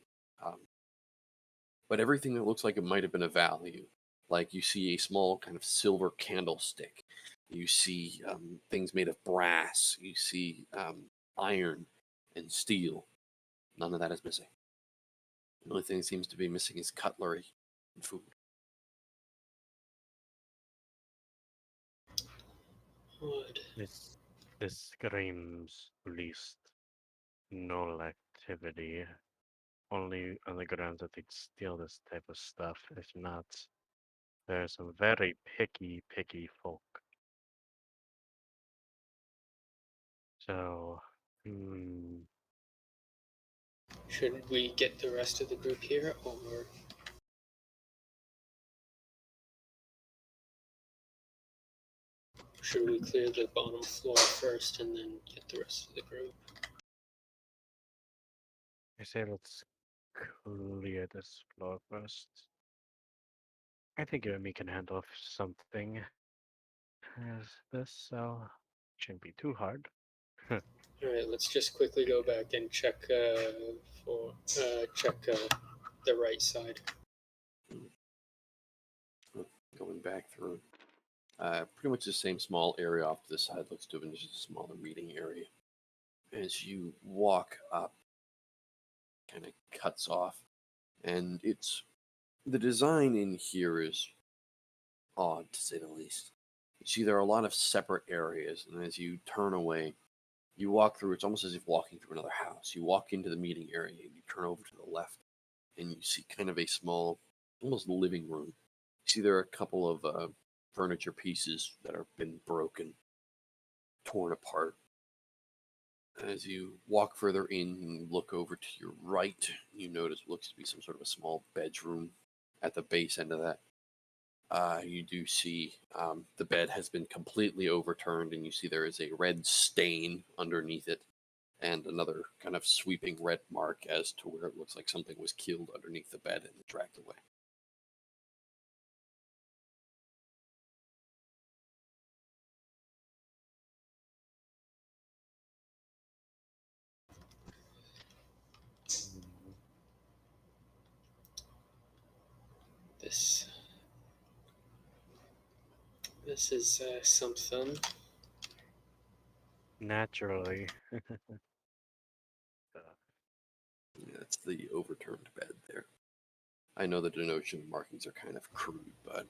But everything that looks like it might have been of value, like you see a small kind of silver candlestick, you see things made of brass, you see iron and steel. None of that is missing. The only thing that seems to be missing is cutlery and food. Odd. This screams least null activity. Only on the grounds that they'd steal this type of stuff. If not, there's some very picky folk. So, Should we get the rest of the group here, or should we clear the bottom floor first and then get the rest of the group? I say let's clear this floor first. I think you and me can handle something as this, so it shouldn't be too hard. All right, let's just quickly go back and check the right side. Going back through. Pretty much the same small area off to the side looks to have been just a smaller meeting area. As you walk up, kind of cuts off, and the design in here is odd to say the least. You see, there are a lot of separate areas, and as you turn away, you walk through. It's almost as if walking through another house. You walk into the meeting area, and you turn over to the left, and you see kind of a small, almost living room. You see, there are a couple of furniture pieces that have been broken, torn apart. As you walk further in and look over to your right, you notice what looks to be some sort of a small bedroom at the base end of that. You do see the bed has been completely overturned, and you see there is a red stain underneath it, and another kind of sweeping red mark as to where it looks like something was killed underneath the bed and dragged away. This is something. Naturally. Yeah, that's the overturned bed there. I know the denotation markings are kind of crude, but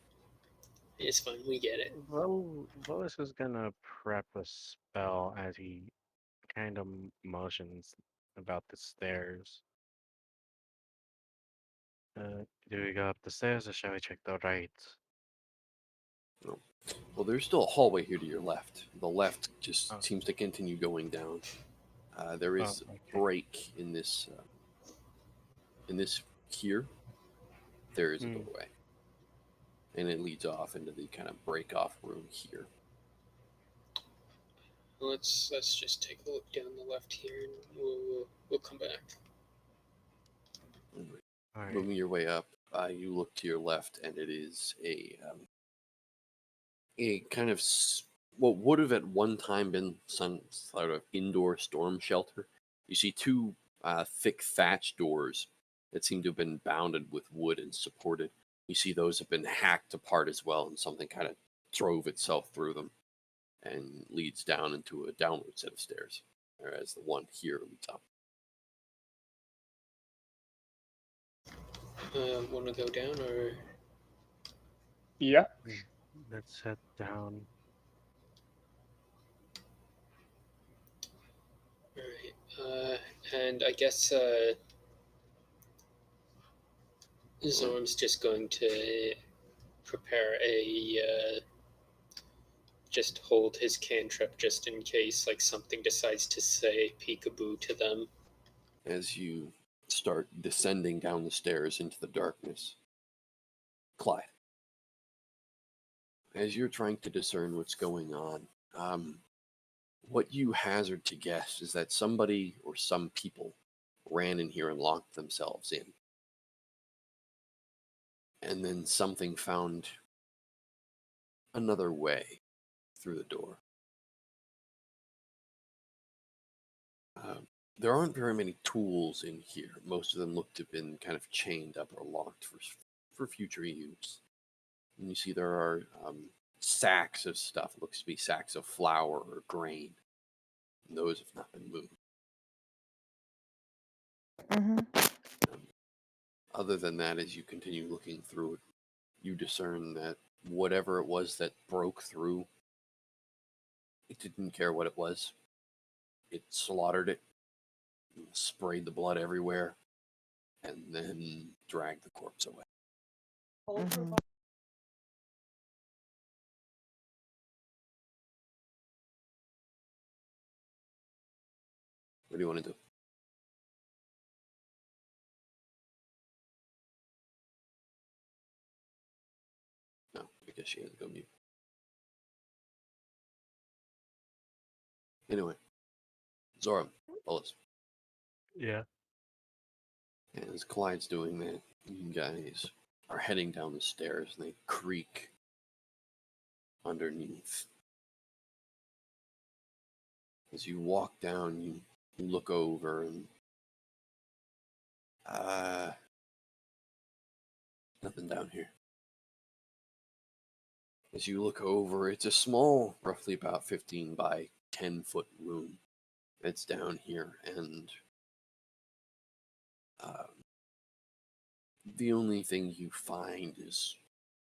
It's fine, we get it. Volis is gonna prep a spell as he kind of motions about the stairs. Do we go up the stairs or shall we check the right? no. Well, there's still a hallway here to your left. The left just Oh. seems to continue going down. There is Oh, a okay. break in this here. There is a Hmm. doorway, and it leads off into the kind of break-off room here. Let's just take a look down the left here, and we'll come back. All right. Moving your way up, you look to your left, and it is a kind of what would have at one time been some sort of indoor storm shelter. You see two thick thatch doors that seem to have been bounded with wood and supported. You see those have been hacked apart as well, and something kind of drove itself through them and leads down into a downward set of stairs, whereas the one here leads up. Want to go down, or Yeah. Let's head down. all right? And I guess Zorm's just going to prepare just hold his cantrip just in case like something decides to say peekaboo to them. As you start descending down the stairs into the darkness, Clyde, as you're trying to discern what's going on, What you hazard to guess is that somebody or some people ran in here and locked themselves in. And then something found another way through the door. There aren't very many tools in here. Most of them look to have been kind of chained up or locked for future use. And you see there are sacks of stuff. It looks to be sacks of flour or grain. And those have not been moved. Other than that, as you continue looking through it, you discern that whatever it was that broke through, it didn't care what it was. It slaughtered it, sprayed the blood everywhere, and then dragged the corpse away. What do you want to do? No, I guess she had to go mute. Anyway, Zora, Bullis. Yeah. And as Clyde's doing that, you guys are heading down the stairs and they creak underneath. As you walk down, you look over and nothing down here. As you look over, it's a small, roughly about 15 by 10 foot room. It's down here, and the only thing you find is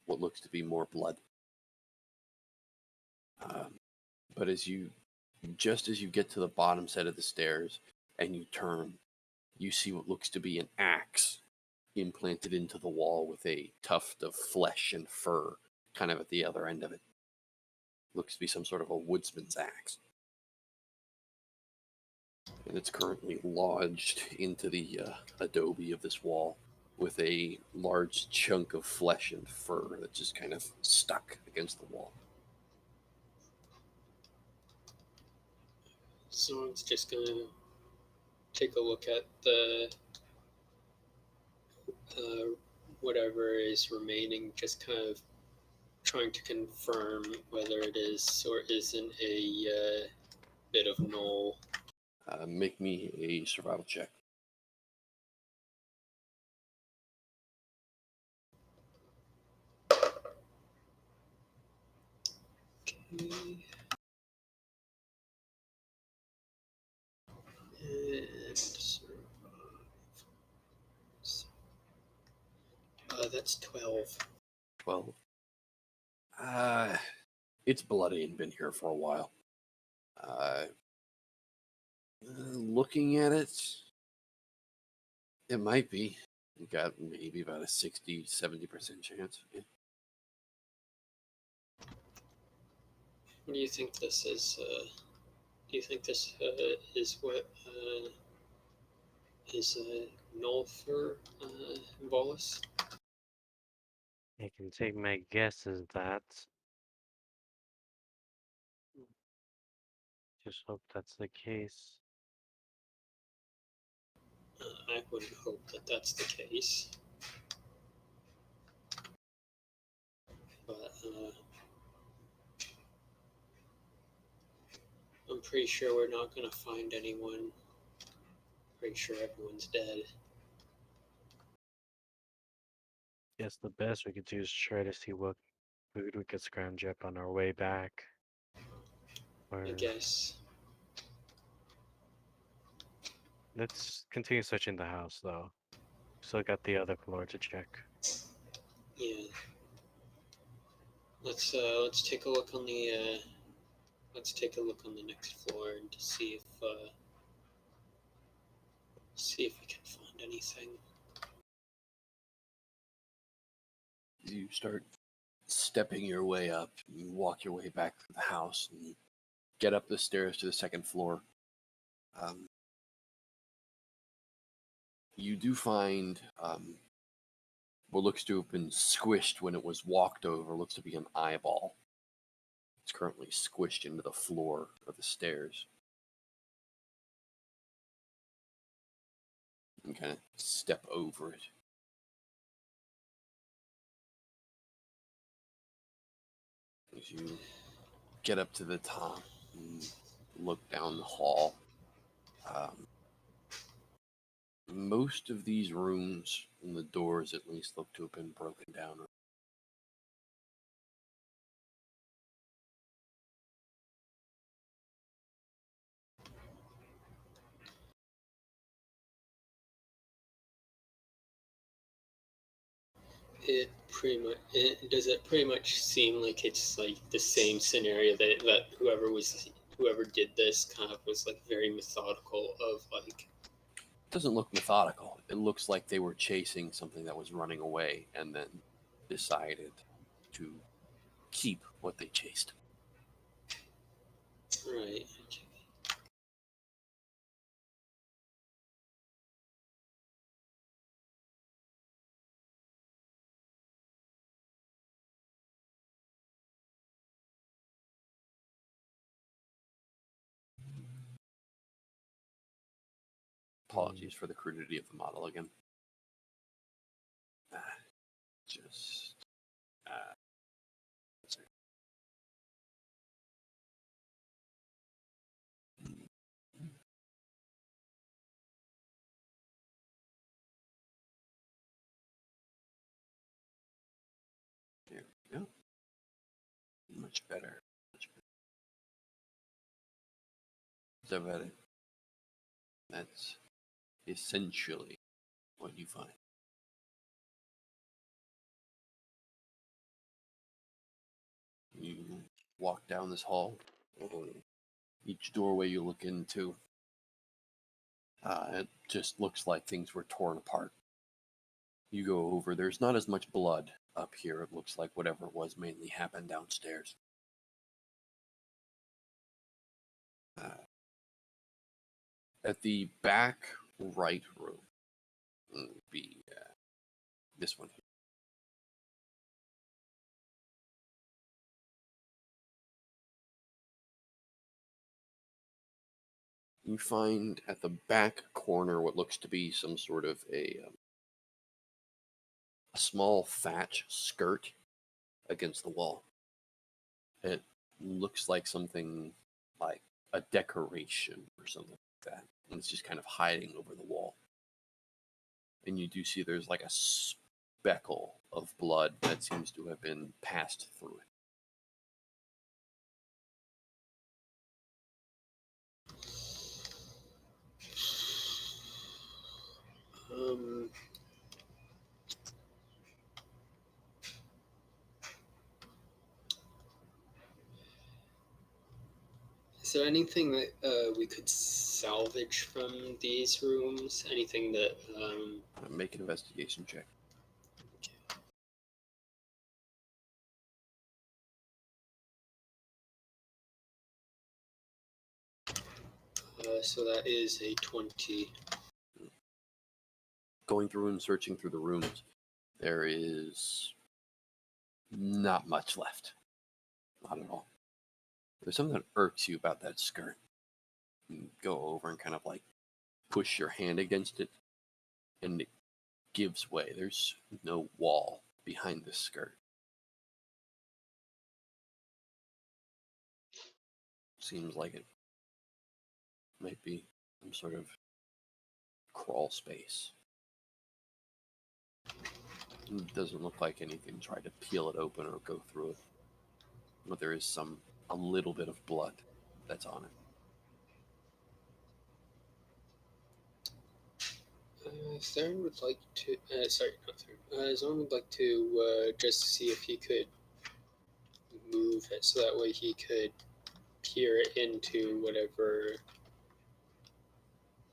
what looks to be more blood. But just as you get to the bottom set of the stairs and you turn, you see what looks to be an axe implanted into the wall with a tuft of flesh and fur kind of at the other end of it. Looks to be some sort of a woodsman's axe. And it's currently lodged into the adobe of this wall with a large chunk of flesh and fur that's just kind of stuck against the wall. Someone's just gonna take a look at the whatever is remaining, just kind of trying to confirm whether it is or isn't a bit of null. Make me a survival check. Okay. And survive. That's 12. 12. It's bloody and been here for a while. Looking at it, it might be. You got maybe about a 60-70% chance. Yeah. What do you think this is? Do you think this is what is null for Volus? I can take my guess as that. Just hope that's the case. I wouldn't hope that that's the case. But I'm pretty sure we're not going to find anyone. Pretty sure everyone's dead. Guess the best we could do is try to see what food we could scrounge up on our way back. I guess. Let's continue searching the house, though. Still got the other floor to check. Yeah. Let's take a look on the next floor and to see if we can find anything. You start stepping your way up. You walk your way back to the house and you get up the stairs to the second floor. You do find what looks to have been squished when it was walked over. Looks to be an eyeball It's currently squished into the floor of the stairs. And kind of step over it. As you get up to the top and look down the hall, most of these rooms, and the doors at least, look to have been broken down. Does it pretty much seem like it's like the same scenario that whoever did this kind of was like very methodical of like. It doesn't look methodical. It looks like they were chasing something that was running away and then decided to keep what they chased. Right. Apologies for the crudity of the model again. Just. There we go. Much better. Much better. Is that better? That's essentially what you find. You walk down this hall. Each doorway you look into, it just looks like things were torn apart. You go over, there's not as much blood up here. It looks like whatever it was mainly happened downstairs. At the back right room would be this one here. You find at the back corner what looks to be some sort of a small thatch skirt against the wall. It looks like something like a decoration or something like that. And it's just kind of hiding over the wall. And you do see there's like a speckle of blood that seems to have been passed through it. Is there anything that we could salvage from these rooms? Anything that Make an investigation check. So that is a 20. Going through and searching through the rooms, there is not much left. Not at all. There's something that irks you about that skirt. You go over and kind of like push your hand against it, and it gives way. There's no wall behind this skirt. Seems like it might be some sort of crawl space. It doesn't look like anything tried to peel it open or go through it. But there is a little bit of blood that's on it. Theron would like to. Sorry, not Theron. Zon would like to just see if he could move it so that way he could peer into whatever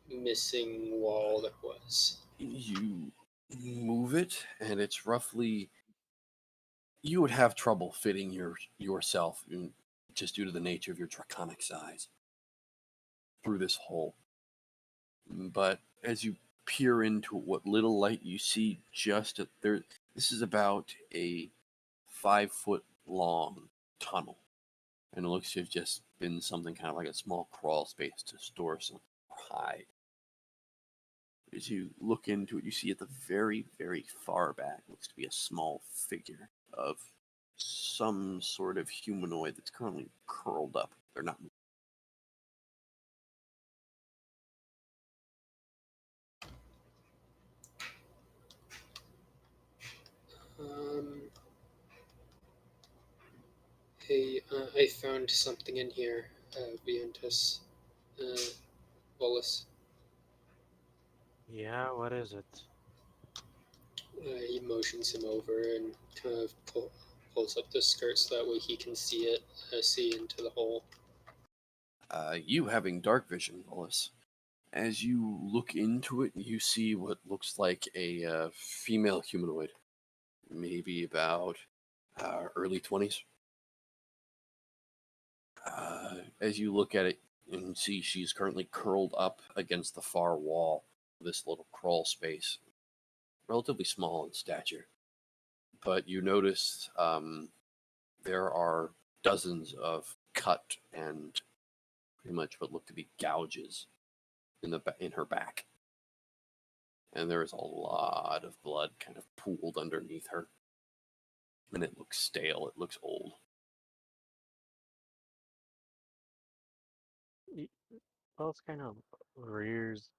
missing wall that was. You move it, and it's roughly. You would have trouble fitting yourself, just due to the nature of your draconic size, through this hole. But as you peer into what little light you see just there, this is about a 5-foot long tunnel. and it looks to have just been something kind of like a small crawl space to store some hide. As you look into it, you see at the very, very far back looks to be a small figure of some sort of humanoid that's currently curled up. They're not moving. Hey, I found something in here, Vientus. Wallace. Yeah, what is it? He motions him over and kind of pulls up the skirt so that way he can see it, see into the hole. You having dark vision, Wallace. As you look into it, you see what looks like a female humanoid, maybe about early 20s. As you look at it and see she's currently curled up against the far wall of this little crawl space, relatively small in stature. But you notice there are dozens of cut and pretty much what look to be gouges in her back. And there is a lot of blood kind of pooled underneath her. And it looks stale, it looks old. Well, it's kind of rears,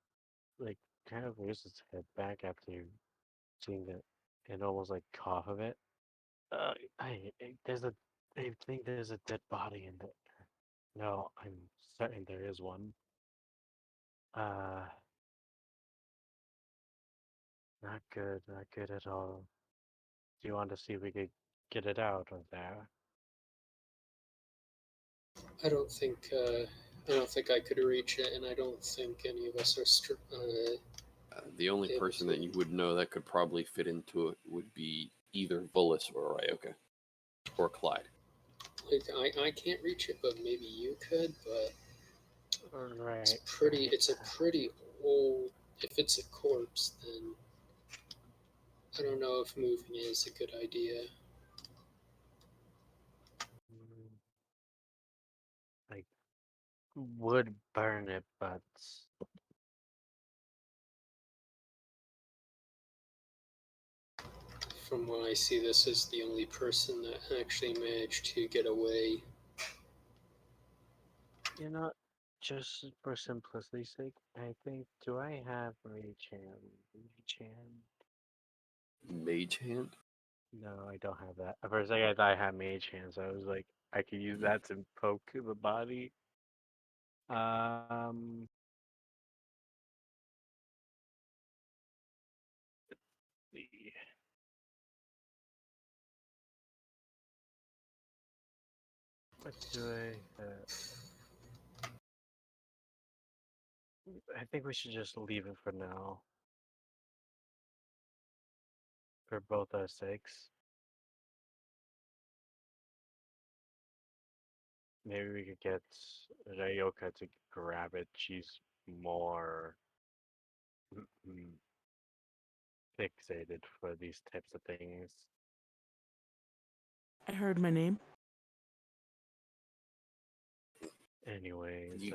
like, kind of rears its head back after seeing it and almost like cough of it. There's a, I think there's a dead body in there. No, I'm certain there is one. Uh, not good at all. Do you want to see if we could get it out of there? I don't think I could reach it, and I don't think any of us are The only able person to. that you would know that could probably fit into it would be either Vullis or Ryoka. Or Clyde. Like I can't reach it, but maybe you could. But Right. it's a pretty old. If it's a corpse, then I don't know if moving is a good idea. I would burn it, but From what I see, this is the only person that actually managed to get away. you know, just for simplicity's sake, I think. Do I have Mage Hand? Mage Hand? Mage Hand? No, I don't have that. For a second, I thought I had Mage Hand, so I was like, I could use that to poke the body. Um, let's see. What do I have? I think we should just leave it for now. For both our sakes. Maybe we could get Ryoka to grab it. She's more fixated for these types of things. I heard my name. Anyways,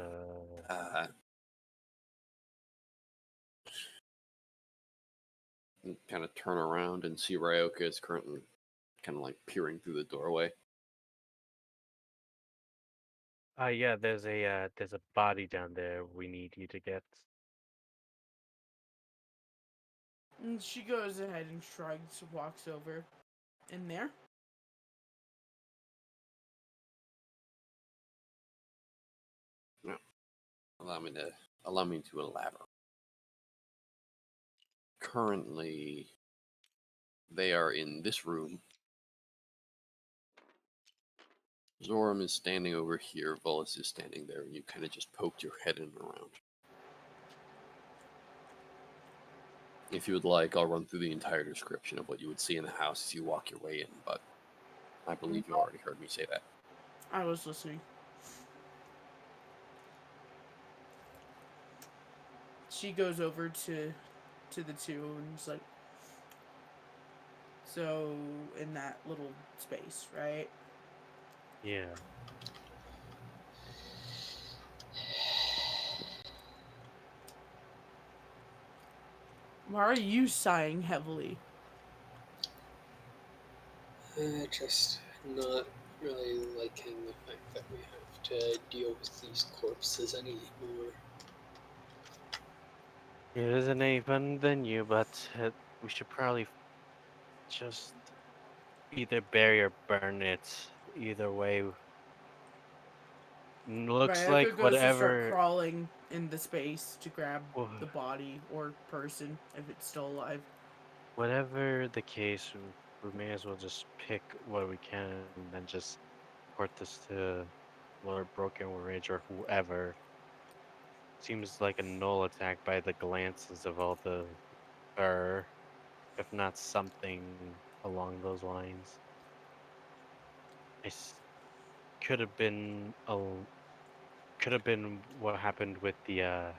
You kind of turn around and see Ryoka is currently kind of like peering through the doorway. yeah, there's a body down there we need you to get. And she goes ahead and shrugs, walks over. In there? No. Allow me to elaborate. Currently, they are in this room. Zoram is standing over here, Vullis is standing there, and you kind of just poked your head in and around. If you would like, I'll run through the entire description of what you would see in the house as you walk your way in, but I believe you already heard me say that. I was listening. She goes over to the two and is like, so in that little space, right? Yeah. Why are you sighing heavily? Just not really liking the fact that we have to deal with these corpses anymore. It isn't any fun than you, but we should probably just either bury or burn it. Either way, looks Ryoko like goes to start whatever. crawling in the space to grab Wha- the body or person if it's still alive. Whatever the case, we may as well just pick what we can and then just report this to Lord Broken Rage or whoever. Seems like a null attack by the glances of all the fur, if not something along those lines. Could have been what happened with the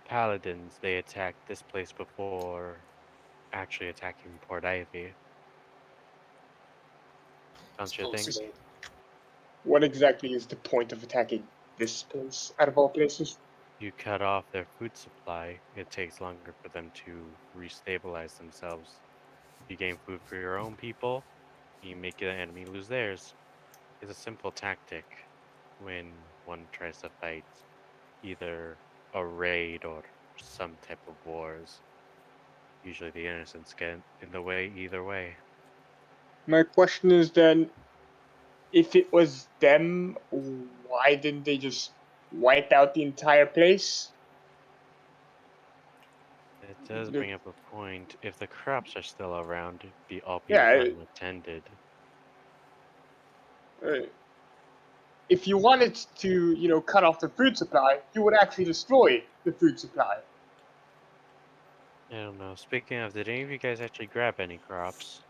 paladins. They attacked this place before actually attacking Port Ivy. It's Don't you think? possible. What exactly is the point of attacking this place, out of all places? You cut off their food supply, it takes longer for them to restabilize themselves. You gain food for your own people, you make the enemy lose theirs. It's a simple tactic when one tries to fight either a raid or some type of wars. Usually the innocents get in the way either way. My question is then, if it was them, why didn't they just wipe out the entire place? It does The- bring up a point. If the crops are still around, albeit Yeah, unattended, uh, if you wanted to, cut off the food supply, you would actually destroy the food supply. I don't know. Speaking of, did any of you guys actually grab any crops?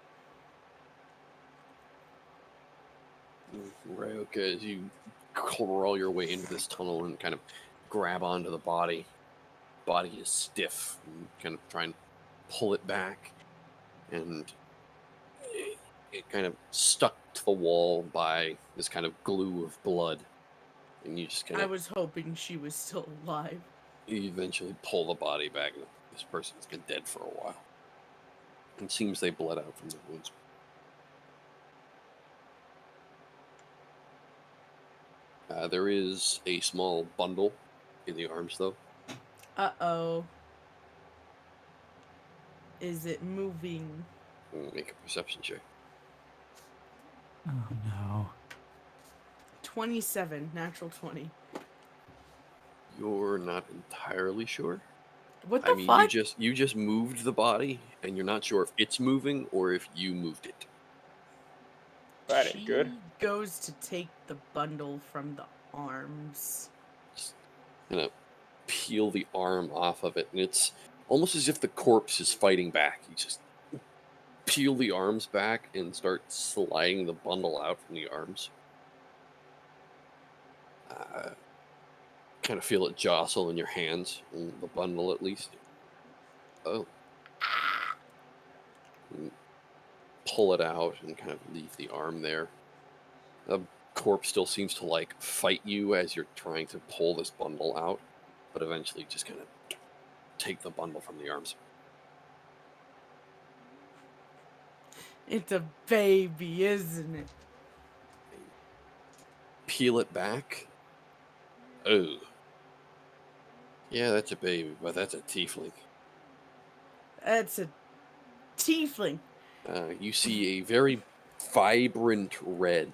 Ryoka, as you crawl your way into this tunnel and kind of grab onto the body. Body is stiff, and kind of try and pull it back, and it kind of stuck to the wall by this kind of glue of blood, and you just kind I of was hoping she was still alive. you eventually pull the body back. And this person's been dead for a while. It seems they bled out from the wounds. There is a small bundle in the arms, though. Uh-oh. Is it moving? Make a perception check. Oh no. 27, natural 20. You're not entirely sure. What the I mean, fuck? you just moved the body, and you're not sure if it's moving or if you moved it. That She ain't good. goes to take the bundle from the arms. Just kind of peel the arm off of it, and it's almost as if the corpse is fighting back. You just peel the arms back and start sliding the bundle out from the arms. Kind of feel it jostle in your hands, in the bundle at least. Oh. And pull it out and kind of leave the arm there. The corpse still seems to like fight you as you're trying to pull this bundle out, but eventually just kind of take the bundle from the arms. It's a baby, isn't it? Peel it back. Oh. Yeah, that's a baby, but that's a tiefling. That's a tiefling. You see a very vibrant red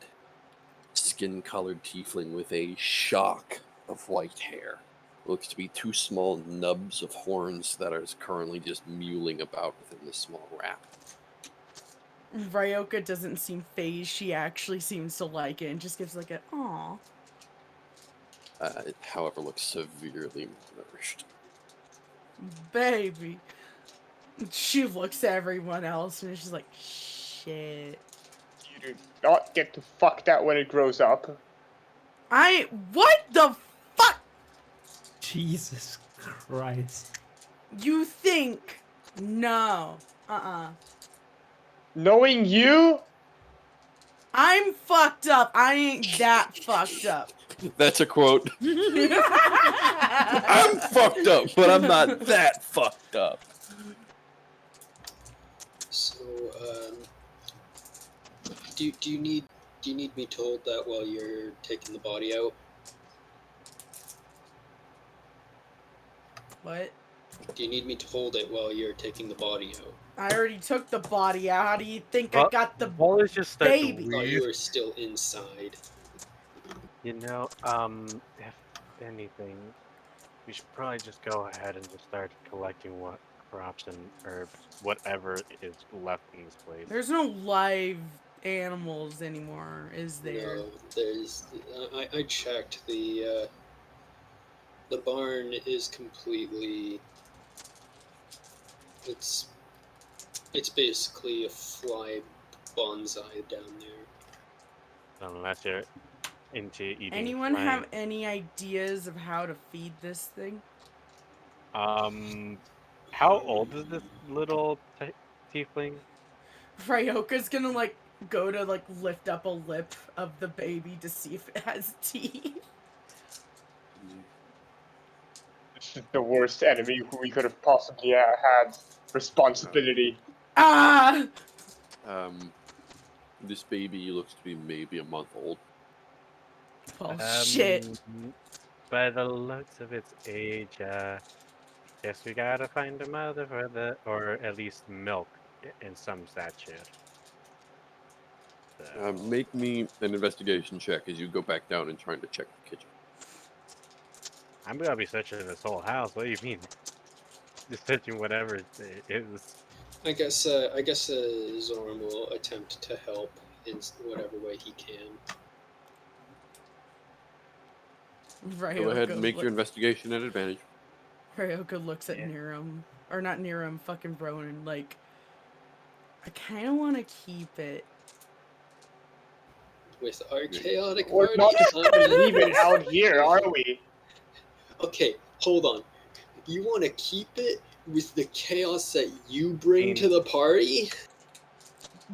skin-colored tiefling with a shock of white hair. Looks to be two small nubs of horns that are currently just mewling about within this small wrap. Ryoka doesn't seem phased. She actually seems to like it and just gives like a aw. It, however, looks severely malnourished. Baby. She looks at everyone else and she's like, shit. You do not get to fuck that when it grows up. What the fuck? Jesus Christ. You think? No. Knowing you, I'm fucked up. I ain't that fucked up. That's a quote. I'm fucked up, but I'm not that fucked up. Do you need me to hold that while you're taking the body out? What? Do you need me to hold it while you're taking the body out? I already took the body out. How do you think I Well, got the Wallace just starts baby? I thought you were still inside. You know, if anything, we should probably just go ahead and just start collecting what crops and herbs, whatever is left in this place. There's no live animals anymore, is there? No, there's. I checked. The barn is completely. It's basically a fly bonsai down there. Unless you're into eating Anyone flying. have any ideas of how to feed this thing? How old is this little tiefling? Ryoka's gonna like go to like lift up a lip of the baby to see if it has teeth. This is the worst enemy who we could have possibly had. Responsibility. Ah! This baby looks to be maybe a month old. Oh shit. By the looks of its age, guess we gotta find a mother for the, or at least milk in some stature. So, Make me an investigation check as you go back down and trying to check the kitchen. I'm gonna be searching this whole house. What do you mean? Just searching whatever it is. I guess Zorn will attempt to help in whatever way he can. Go ahead and make your investigation at advantage. Ryoka looks at Niram, or not Niram, fucking Ronan, like, I kind of want to keep it. With our chaotic We're party. not just leave it out here, are we? Okay, hold on. You want to keep it with the chaos that you bring to the party?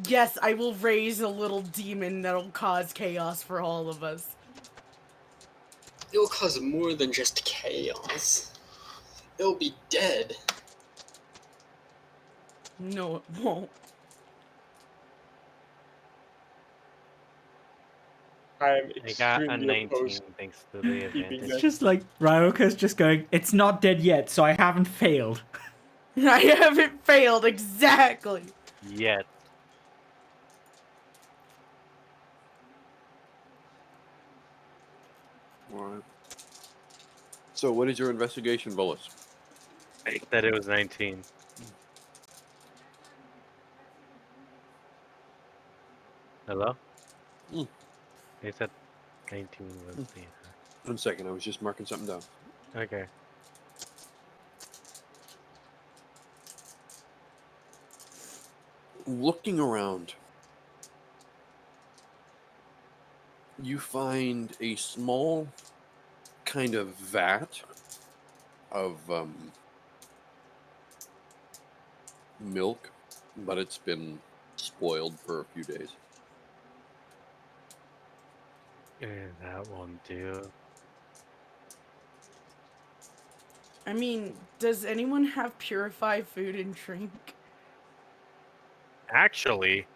Yes, I will raise a little demon that'll cause chaos for all of us. It'll cause more than just chaos. It'll be dead. No, it won't. I'm I got a extremely 19 opposed. thanks to the advantage. It's just like Ryoka's just going, it's not dead yet, so I haven't failed. I haven't failed, exactly. Yet. Alright. So, what is your investigation, Volus? I said it was 19. Hello? They said 19 was the... 1 second, I was just marking something down. Okay. Looking around, you find a small kind of vat of milk, but it's been spoiled for a few days. That won't do. I mean, does anyone have purified food and drink? Actually,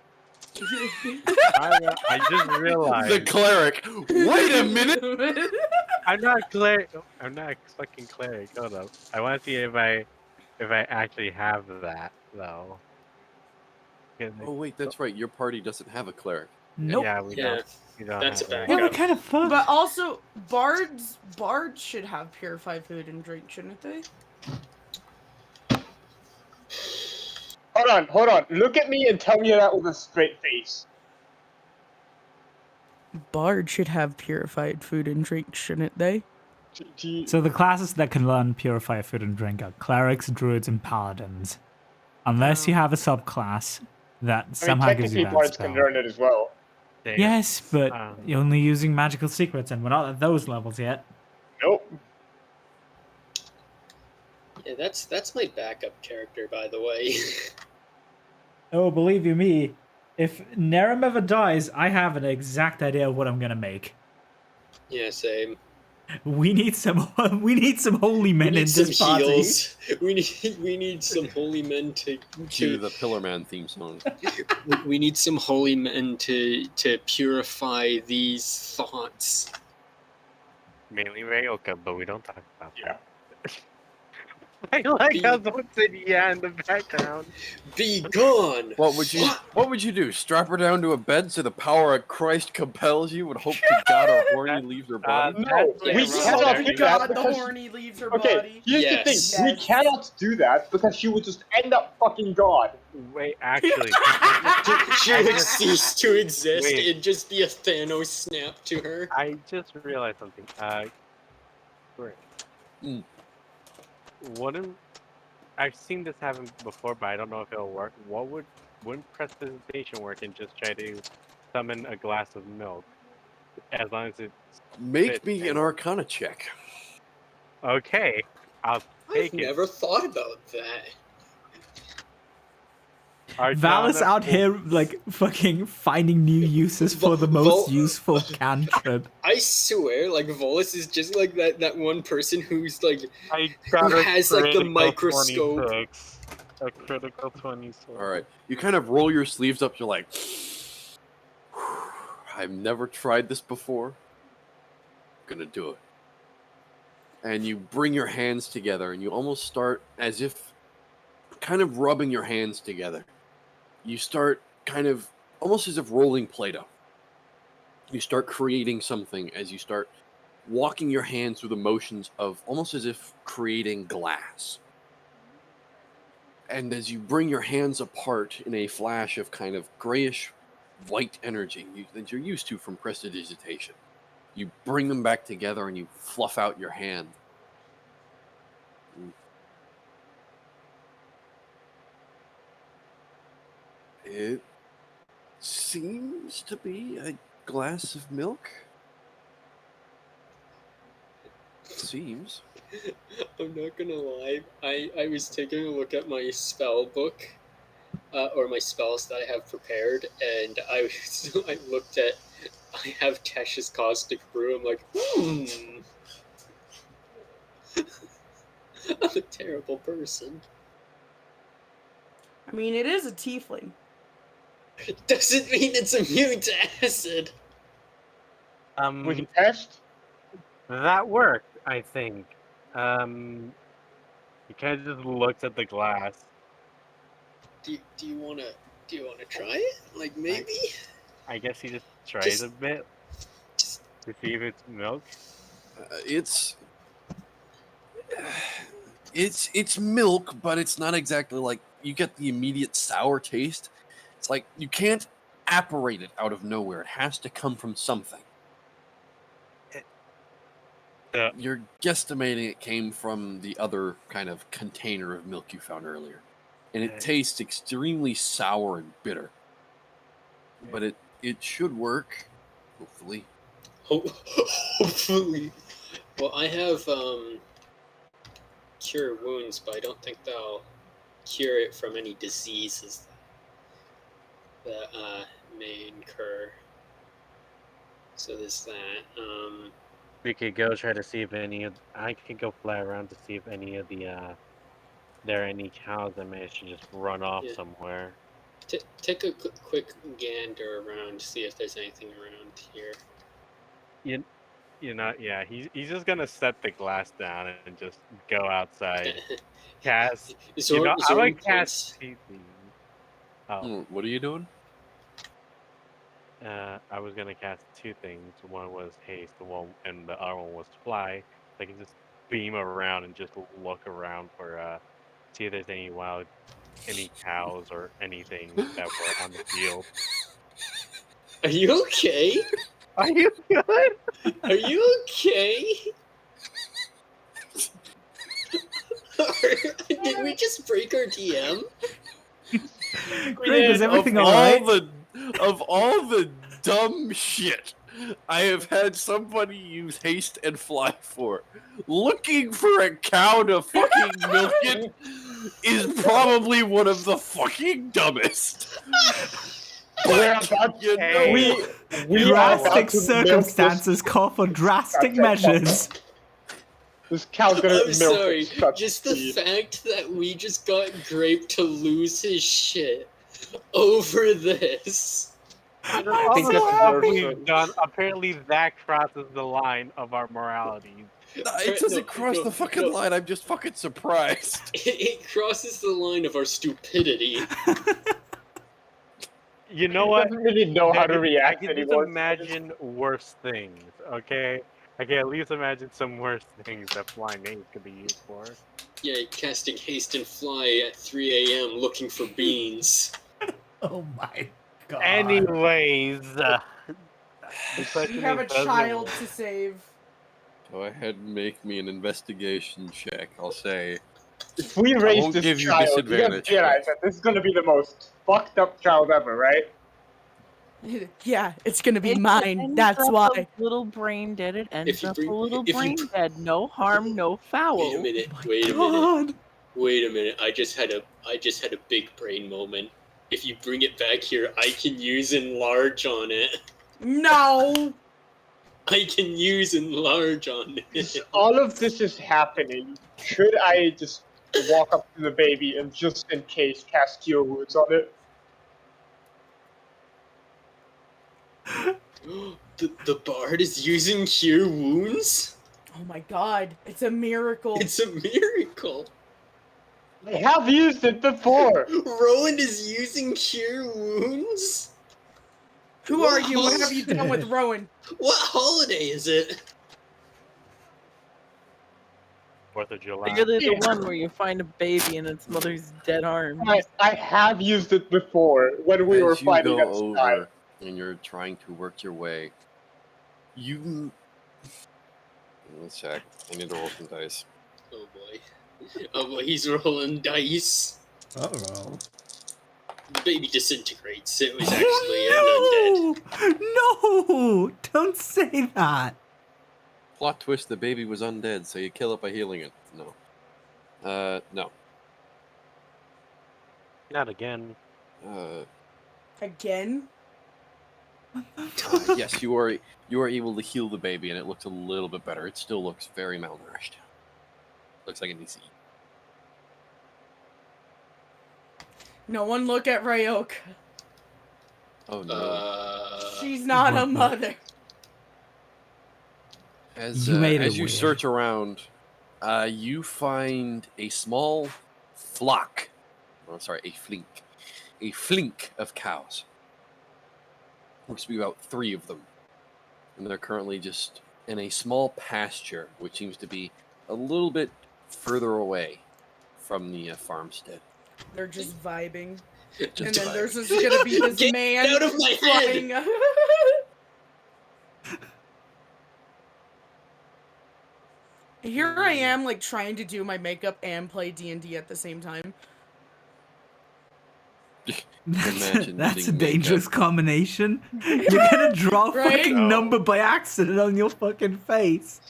I just realized. The cleric! Wait a minute! I'm not cleric. I'm not a fucking cleric. Hold up. I want to see if I actually have that though. Oh wait, that's right. Your party doesn't have a cleric. Nope. Yeah, we don't. We don't That's have a that. backup. Yeah, we're kind of fucked. But also, bards should have purified food and drink, shouldn't they? Hold on. Look at me and tell me that with a straight face. Bards should have purified food and drink, shouldn't they? So the classes that can learn purify food and drink are clerics, druids, and paladins. Unless you have a subclass that somehow gives you technically that bards spell. can learn it as well. Damn. Yes, but you're only using magical secrets, and we're not at those levels yet. Nope. Yeah, that's my backup character, by the way. Oh, believe you me, if Nerem ever dies, I have an exact idea of what I'm gonna make. Yeah, same. We need some holy men We in need some this party. heals. We need some holy men to Cue the Pillar Man theme song. we need some holy men to purify these thoughts. Mainly Ryoka, but we don't talk about Yeah. that. I like how someone said yeah in the background. Be gone! What would you do? Strap her down to a bed so the power of Christ compels you and hope to God her horny leaves her body? No, Yeah, we right. cannot There do you that God, the because horny leaves her okay, body. here's the Yes. thing: we cannot do that because she would just end up fucking God. Wait, actually, She would cease to exist. Wait. It'd just be a Thanos snap to her. I just realized something. Great. Mm. Wouldn't I've seen this happen before, but I don't know if it'll work. Wouldn't prestidigitation work and just try to summon a glass of milk, as long as it's Make me an Arcana check. okay? I'll I've take it. never thought about that. Val is out here like fucking finding new uses for the most useful cantrip. I swear, like Volus is just like that one person who's like I who has like the microscope. 26, a critical 26. All right, you kind of roll your sleeves up. You're like, I've never tried this before. I'm gonna do it. And you bring your hands together, and you almost start as if kind of rubbing your hands together. You start kind of almost as if rolling Play-Doh. You start creating something as you start walking your hands through the motions of almost as if creating glass. And as you bring your hands apart in a flash of kind of grayish white energy that you're used to from prestidigitation, you bring them back together and you fluff out your hand. It seems to be a glass of milk. Seems. I'm not gonna lie. I was taking a look at my spell book, or my spells that I have prepared, and I looked at. I have Tesh's Caustic Brew. I'm like, I'm a terrible person. I mean, it is a tiefling. It doesn't mean it's immune to acid. We can test. That worked, I think. He kind of just looks at the glass. Do you wanna try it? Like maybe? I guess he just tries a bit Just to see if it's milk. It's milk, but it's not exactly like you get the immediate sour taste. It's like you can't apparate it out of nowhere. It has to come from something. You're guesstimating it came from the other kind of container of milk you found earlier. And it tastes extremely sour and bitter. But it should work, hopefully. Hopefully. Well, I have cure wounds, but I don't think that'll cure it from any diseases that may incur. So there's that. We could go try to see if I could go fly around to see if any of the there are any cows that managed to just run off somewhere. Take a quick gander around to see if there's anything around here. He's just gonna set the glass down and just go outside. Cast. I would cast two things. Oh. What are you doing? I was gonna cast two things. One was haste, and the other one was fly. So I can just beam around and just look around for see if there's any cows or anything that were on the field. Are you okay? Are you good? Are you okay? Did we just break our DM? Greg, is everything alright? Of all the dumb shit I have had somebody use haste and fly for, looking for a cow to fucking milk it is probably one of the fucking dumbest. We're about You know- we are about Drastic to milk circumstances call for drastic measures. This cow's gonna I'm milk sorry, at such just the speed. fact that we just got Grape to lose his shit over this. I All think the that's stuff worse. we've done, apparently that crosses the line of our morality. It doesn't cross the fucking line. I'm just fucking surprised. It crosses the line of our stupidity. You know He what? doesn't really know how to I react can just anymore. imagine worse things, okay? I can at least imagine some worse things that flying apes could be used for. Yeah, casting haste and fly at 3 a.m. looking for beans. Oh my god. Anyways, the question You have a is, does it child work? to save. Go ahead and make me an investigation check. I'll say. If we I raise won't this give you child, you guys disadvantage, realize but- that this is gonna be the most fucked up child ever, right? Yeah, it's gonna be If it mine. ends That's up why. a little brain dead, it ends you up bring- a little if you brain pr- dead. No harm, no foul. Wait a minute. Oh my Wait a minute. god. Wait a minute. I just had a big brain moment. If you bring it back here, I can use enlarge on it. No. I can use enlarge on it. All of this is happening. Should I just walk up to the baby and just in case cast Cure Wounds on it? The bard is using cure wounds? Oh my god, it's a miracle. It's a miracle. I have used it before. Rowan is using cure wounds? Who are you? What have you done with Rowan? What holiday is it? 4th of July. You're the one where you find a baby in its mother's dead arms. I have used it before when we were As you fighting go at Sky. over and you're trying to work your way, you. One sec. I need to roll some dice. Oh boy. Oh boy, he's rolling dice. Uh-oh. The baby disintegrates. It was actually an undead. No! Don't say that. Plot twist: the baby was undead, so you kill it by healing it. No. No. Not again. Again? Yes, you are able to heal the baby, and it looks a little bit better. It still looks very malnourished. Looks like it needs to eat. No one look at Ryoka. Oh no! She's not a mother. As You made it as you weird. search around, you find a small flock. Oh, sorry, a flink of cows. Looks to be about 3 of them, and they're currently just in a small pasture, which seems to be a little bit further away from the farmstead. They're just vibing. Just And then vibing. there's just gonna be this Get man out of my flying. Here I am, like, trying to do my makeup and play D&D at the same time. Imagine That's a getting dangerous combination. You're gonna draw a Right? fucking number by accident on your fucking face.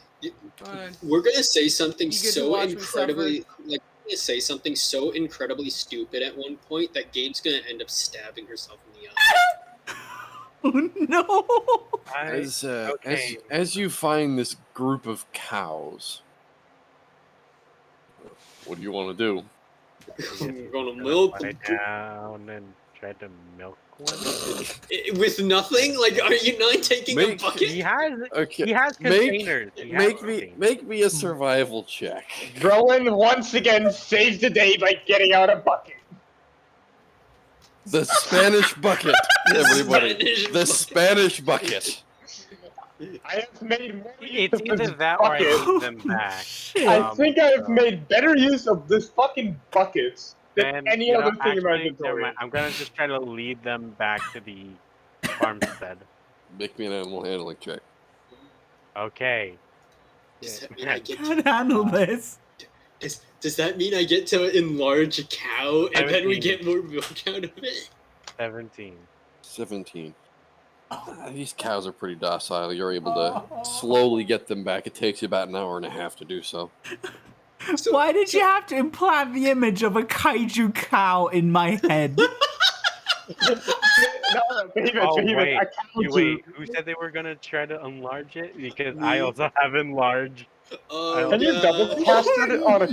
We're gonna say something You get to so watch me incredibly like we're gonna say something so incredibly stupid at one point that Gabe's gonna end up stabbing herself in the eye. Oh no! Okay. As you find this group of cows, what do you want to do? We're gonna Gonna milk put it down and try to milk one. with nothing. Like, are you not taking a Make- bucket? He has Okay, containers. He has containers. make me a survival check. Rowan once again saves the day by getting out a bucket. The Spanish bucket, everybody. Spanish The bucket. Spanish bucket. I have made more use It's of this either that or I bucket. leave them back. Shit. I think I have made better use of this fucking bucket than Then, any you know, other thing in my actually, never inventory. mind. I'm gonna just try to lead them back to the farmstead. Make me an animal handling check. Okay. Does that mean I get Can't handle this. does that mean I get to enlarge a cow and then we 17. get more milk out of it? 17. 17. These cows are pretty docile. You're able to slowly get them back. It takes you about an hour and a half to do so. So- Why did you have to implant the image of a kaiju cow in my head? No, Oh Behemoth, wait, I can't wait. Who said they were gonna try to enlarge it? Because I Me. also have enlarged. Oh, Can you double God. cast it on a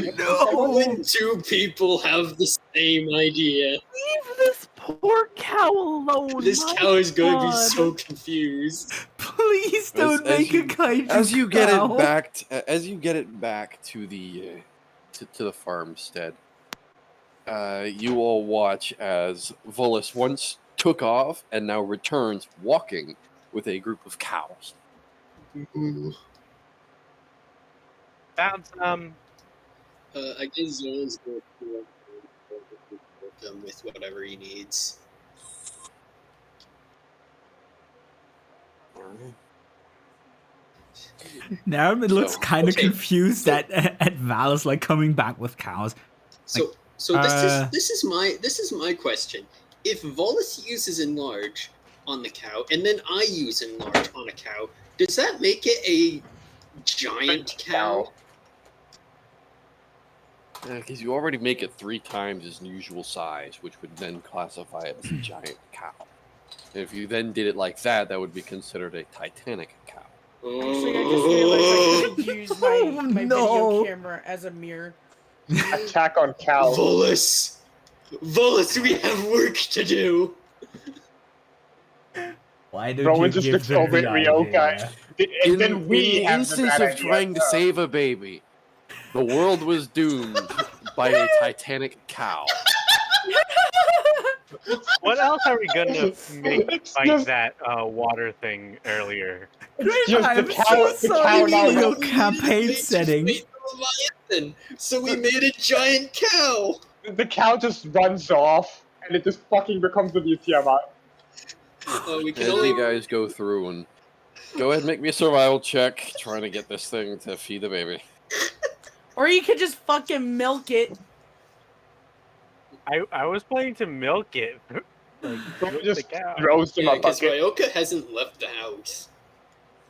someone? When two people have the same idea, Leave this poor cow alone. this my cow is going to be God. so confused. Please don't make a kaiju as you get cow. it back as you get it back to the to the farmstead. You all watch as Volus once took off and now returns walking with a group of cows. Found some. I guess Zolan's going to help him with whatever he needs. Now it looks So- kind of Okay, confused so- at Valus like coming back with cows. So this is my question. If Volus uses enlarge on the cow, and then I use enlarge on a cow, does that make it a giant cow? Because you already make it 3 times its usual size, which would then classify it as a giant cow. And if you then did it like that, that would be considered a titanic cow. Actually, I just realized I could use my, Oh, my no. video camera as a mirror. Attack on cow. Volus, we have work to do. Why don't Rowan you just give looks them over the at Ryoka, idea? and then we in the have instance the of bad idea. trying to save a baby, the world was doomed by a titanic cow. What else are we gonna make It's fight just- that water thing earlier? It's just I'm the cow. so the sorry cow for now. your We needed a campaign way to setting. fight the Leviathan, so we made a giant cow. The cow just runs off, and it just fucking becomes the Tiamat. We can As only you guys go through and go ahead and make me a survival check, trying to get this thing to feed the baby. Or you could just fucking milk it. I was planning to milk it, like Rowan milk the just cow. throws them Yeah, a because bucket. Ryoka hasn't left the house.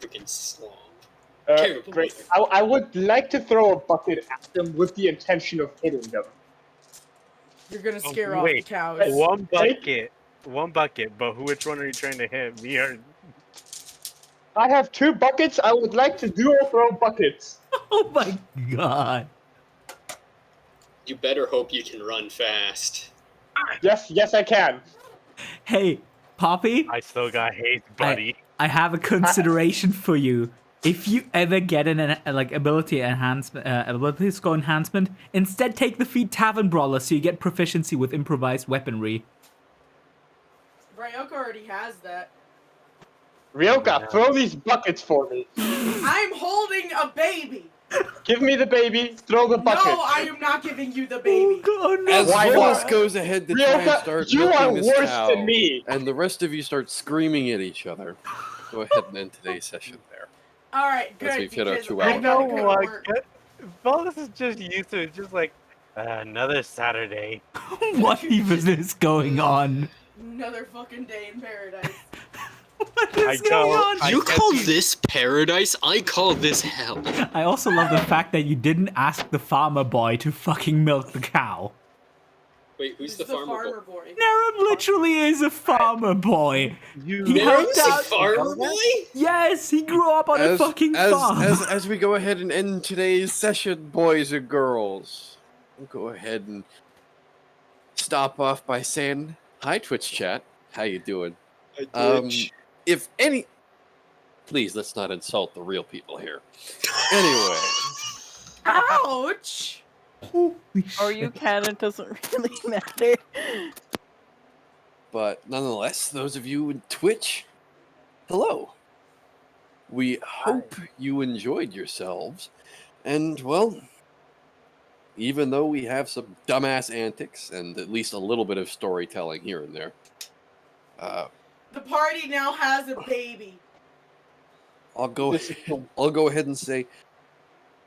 Freaking slob. Terrible. Great. I would like to throw a bucket at them with the intention of hitting them. You're gonna Oh, scare off the wait. cows. One bucket. But which one are you trying to hit? Me or I have 2 buckets. I would like to dual throw buckets. Oh my god. You better hope you can run fast. Yes, I can. Hey, Poppy, I still got haste, buddy. I have a consideration for you. If you ever get an ability enhancement, ability score enhancement, instead take the feat Tavern Brawler so you get proficiency with improvised weaponry. Ryoka already has that. Ryoka, throw these buckets for me. I'm holding a baby. Give me the baby. Throw the bucket. No, I am not giving you the Oh baby. god, no. As Why Volus not? goes ahead to try and Ryoka, start you milking are this worse cow, than me. and the rest of you start screaming at each other, go ahead and end today's session there. All right, As good. we've hit our Because 2 I hour You know gotta know go to what? work. Volus is just used to it. Just like another Saturday. What even is going on? Another fucking day in paradise. What is I going go- on? I You guess call you- this paradise? I call this hell. I also love the fact that you didn't ask the farmer boy to fucking milk the cow. Wait, who's the farmer boy? boy? Narum literally is a farmer boy. You He helped Narum's a out. farmer boy? Yes, he grew up on a fucking farm. As we go ahead and end today's session, boys and girls, we'll go ahead and stop off by saying, hi, Twitch chat. How you doing? If any... Please, let's not insult the real people here. Anyway, Ouch! Holy Or you shit. can, it doesn't really matter. but nonetheless, those of you in Twitch, hello. We hope you enjoyed yourselves. And, well, even though we have some dumbass antics and at least a little bit of storytelling here and there, The party now has a baby. I'll go ahead and say,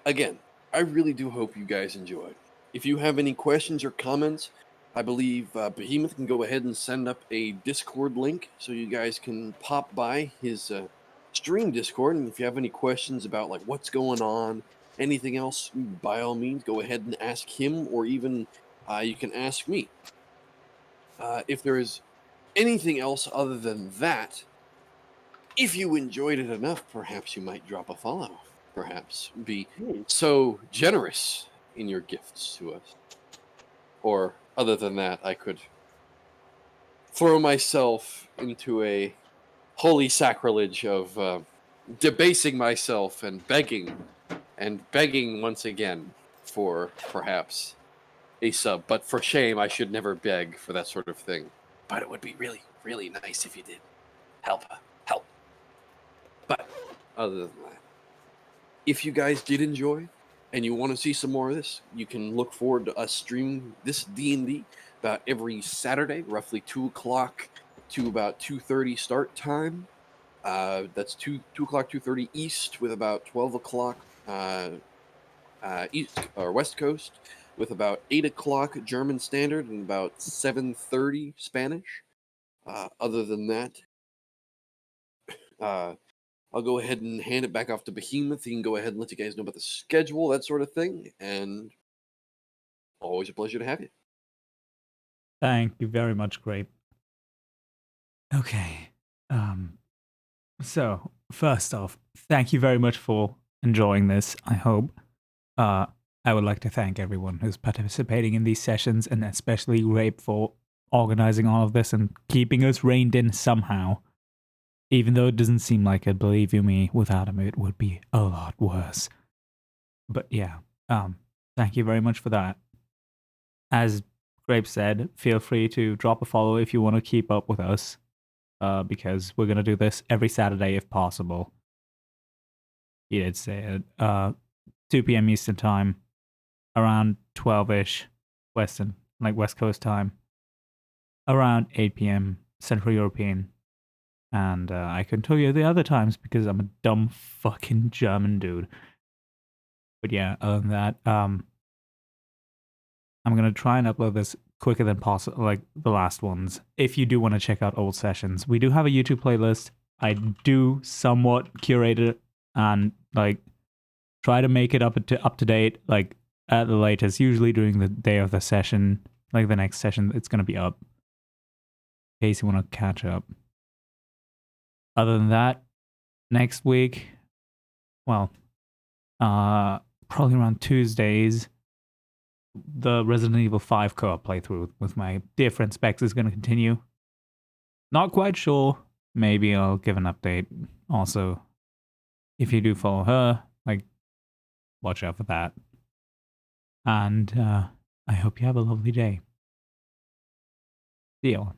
again, I really do hope you guys enjoyed. If you have any questions or comments, I believe Behemoth can go ahead and send up a Discord link so you guys can pop by his stream Discord. And if you have any questions about like what's going on, anything else, by all means, go ahead and ask him, or even you can ask me. If there is anything else other than that, if you enjoyed it enough, perhaps you might drop a follow. Perhaps be so generous in your gifts to us. Or other than that, I could throw myself into a holy sacrilege of debasing myself and begging once again for perhaps a sub. But for shame, I should never beg for that sort of thing. But it would be really, really nice if you did. Help. But other than that, if you guys did enjoy and you want to see some more of this, you can look forward to us streaming this D&D about every Saturday, roughly 2 o'clock to about 2:30 start time. That's 2 o'clock, 2:30 East, with about 12 o'clock East or West Coast, with about 8 o'clock German Standard and about 7:30 Spanish. Other than that, I'll go ahead and hand it back off to Behemoth. He can go ahead and let you guys know about the schedule, that sort of thing. And always a pleasure to have you. Thank you very much, Grape. Okay. So, first off, thank you very much for enjoying this, I hope. I would like to thank everyone who's participating in these sessions, and especially Grape for organizing all of this and keeping us reined in somehow. Even though it doesn't seem like it, believe you me, without him it would be a lot worse. But yeah, thank you very much for that. As Grape said, feel free to drop a follow if you want to keep up with us, because we're going to do this every Saturday if possible. He did say it. 2 p.m. Eastern Time, around 12-ish Western, like West Coast time, around 8 p.m. Central European. And I can tell you the other times because I'm a dumb fucking German dude. But yeah, other than that, I'm going to try and upload this quicker than possible, like the last ones. If you do want to check out old sessions, we do have a YouTube playlist. I do somewhat curate it and like try to make it up to date, like at the latest, usually during the day of the session, like the next session, it's going to be up. In case you want to catch up. Other than that, next week, well, probably around Tuesdays, the Resident Evil 5 co-op playthrough with my dear friend Specs is going to continue. Not quite sure. Maybe I'll give an update. Also, if you do follow her, like, watch out for that. And I hope you have a lovely day. See y'all.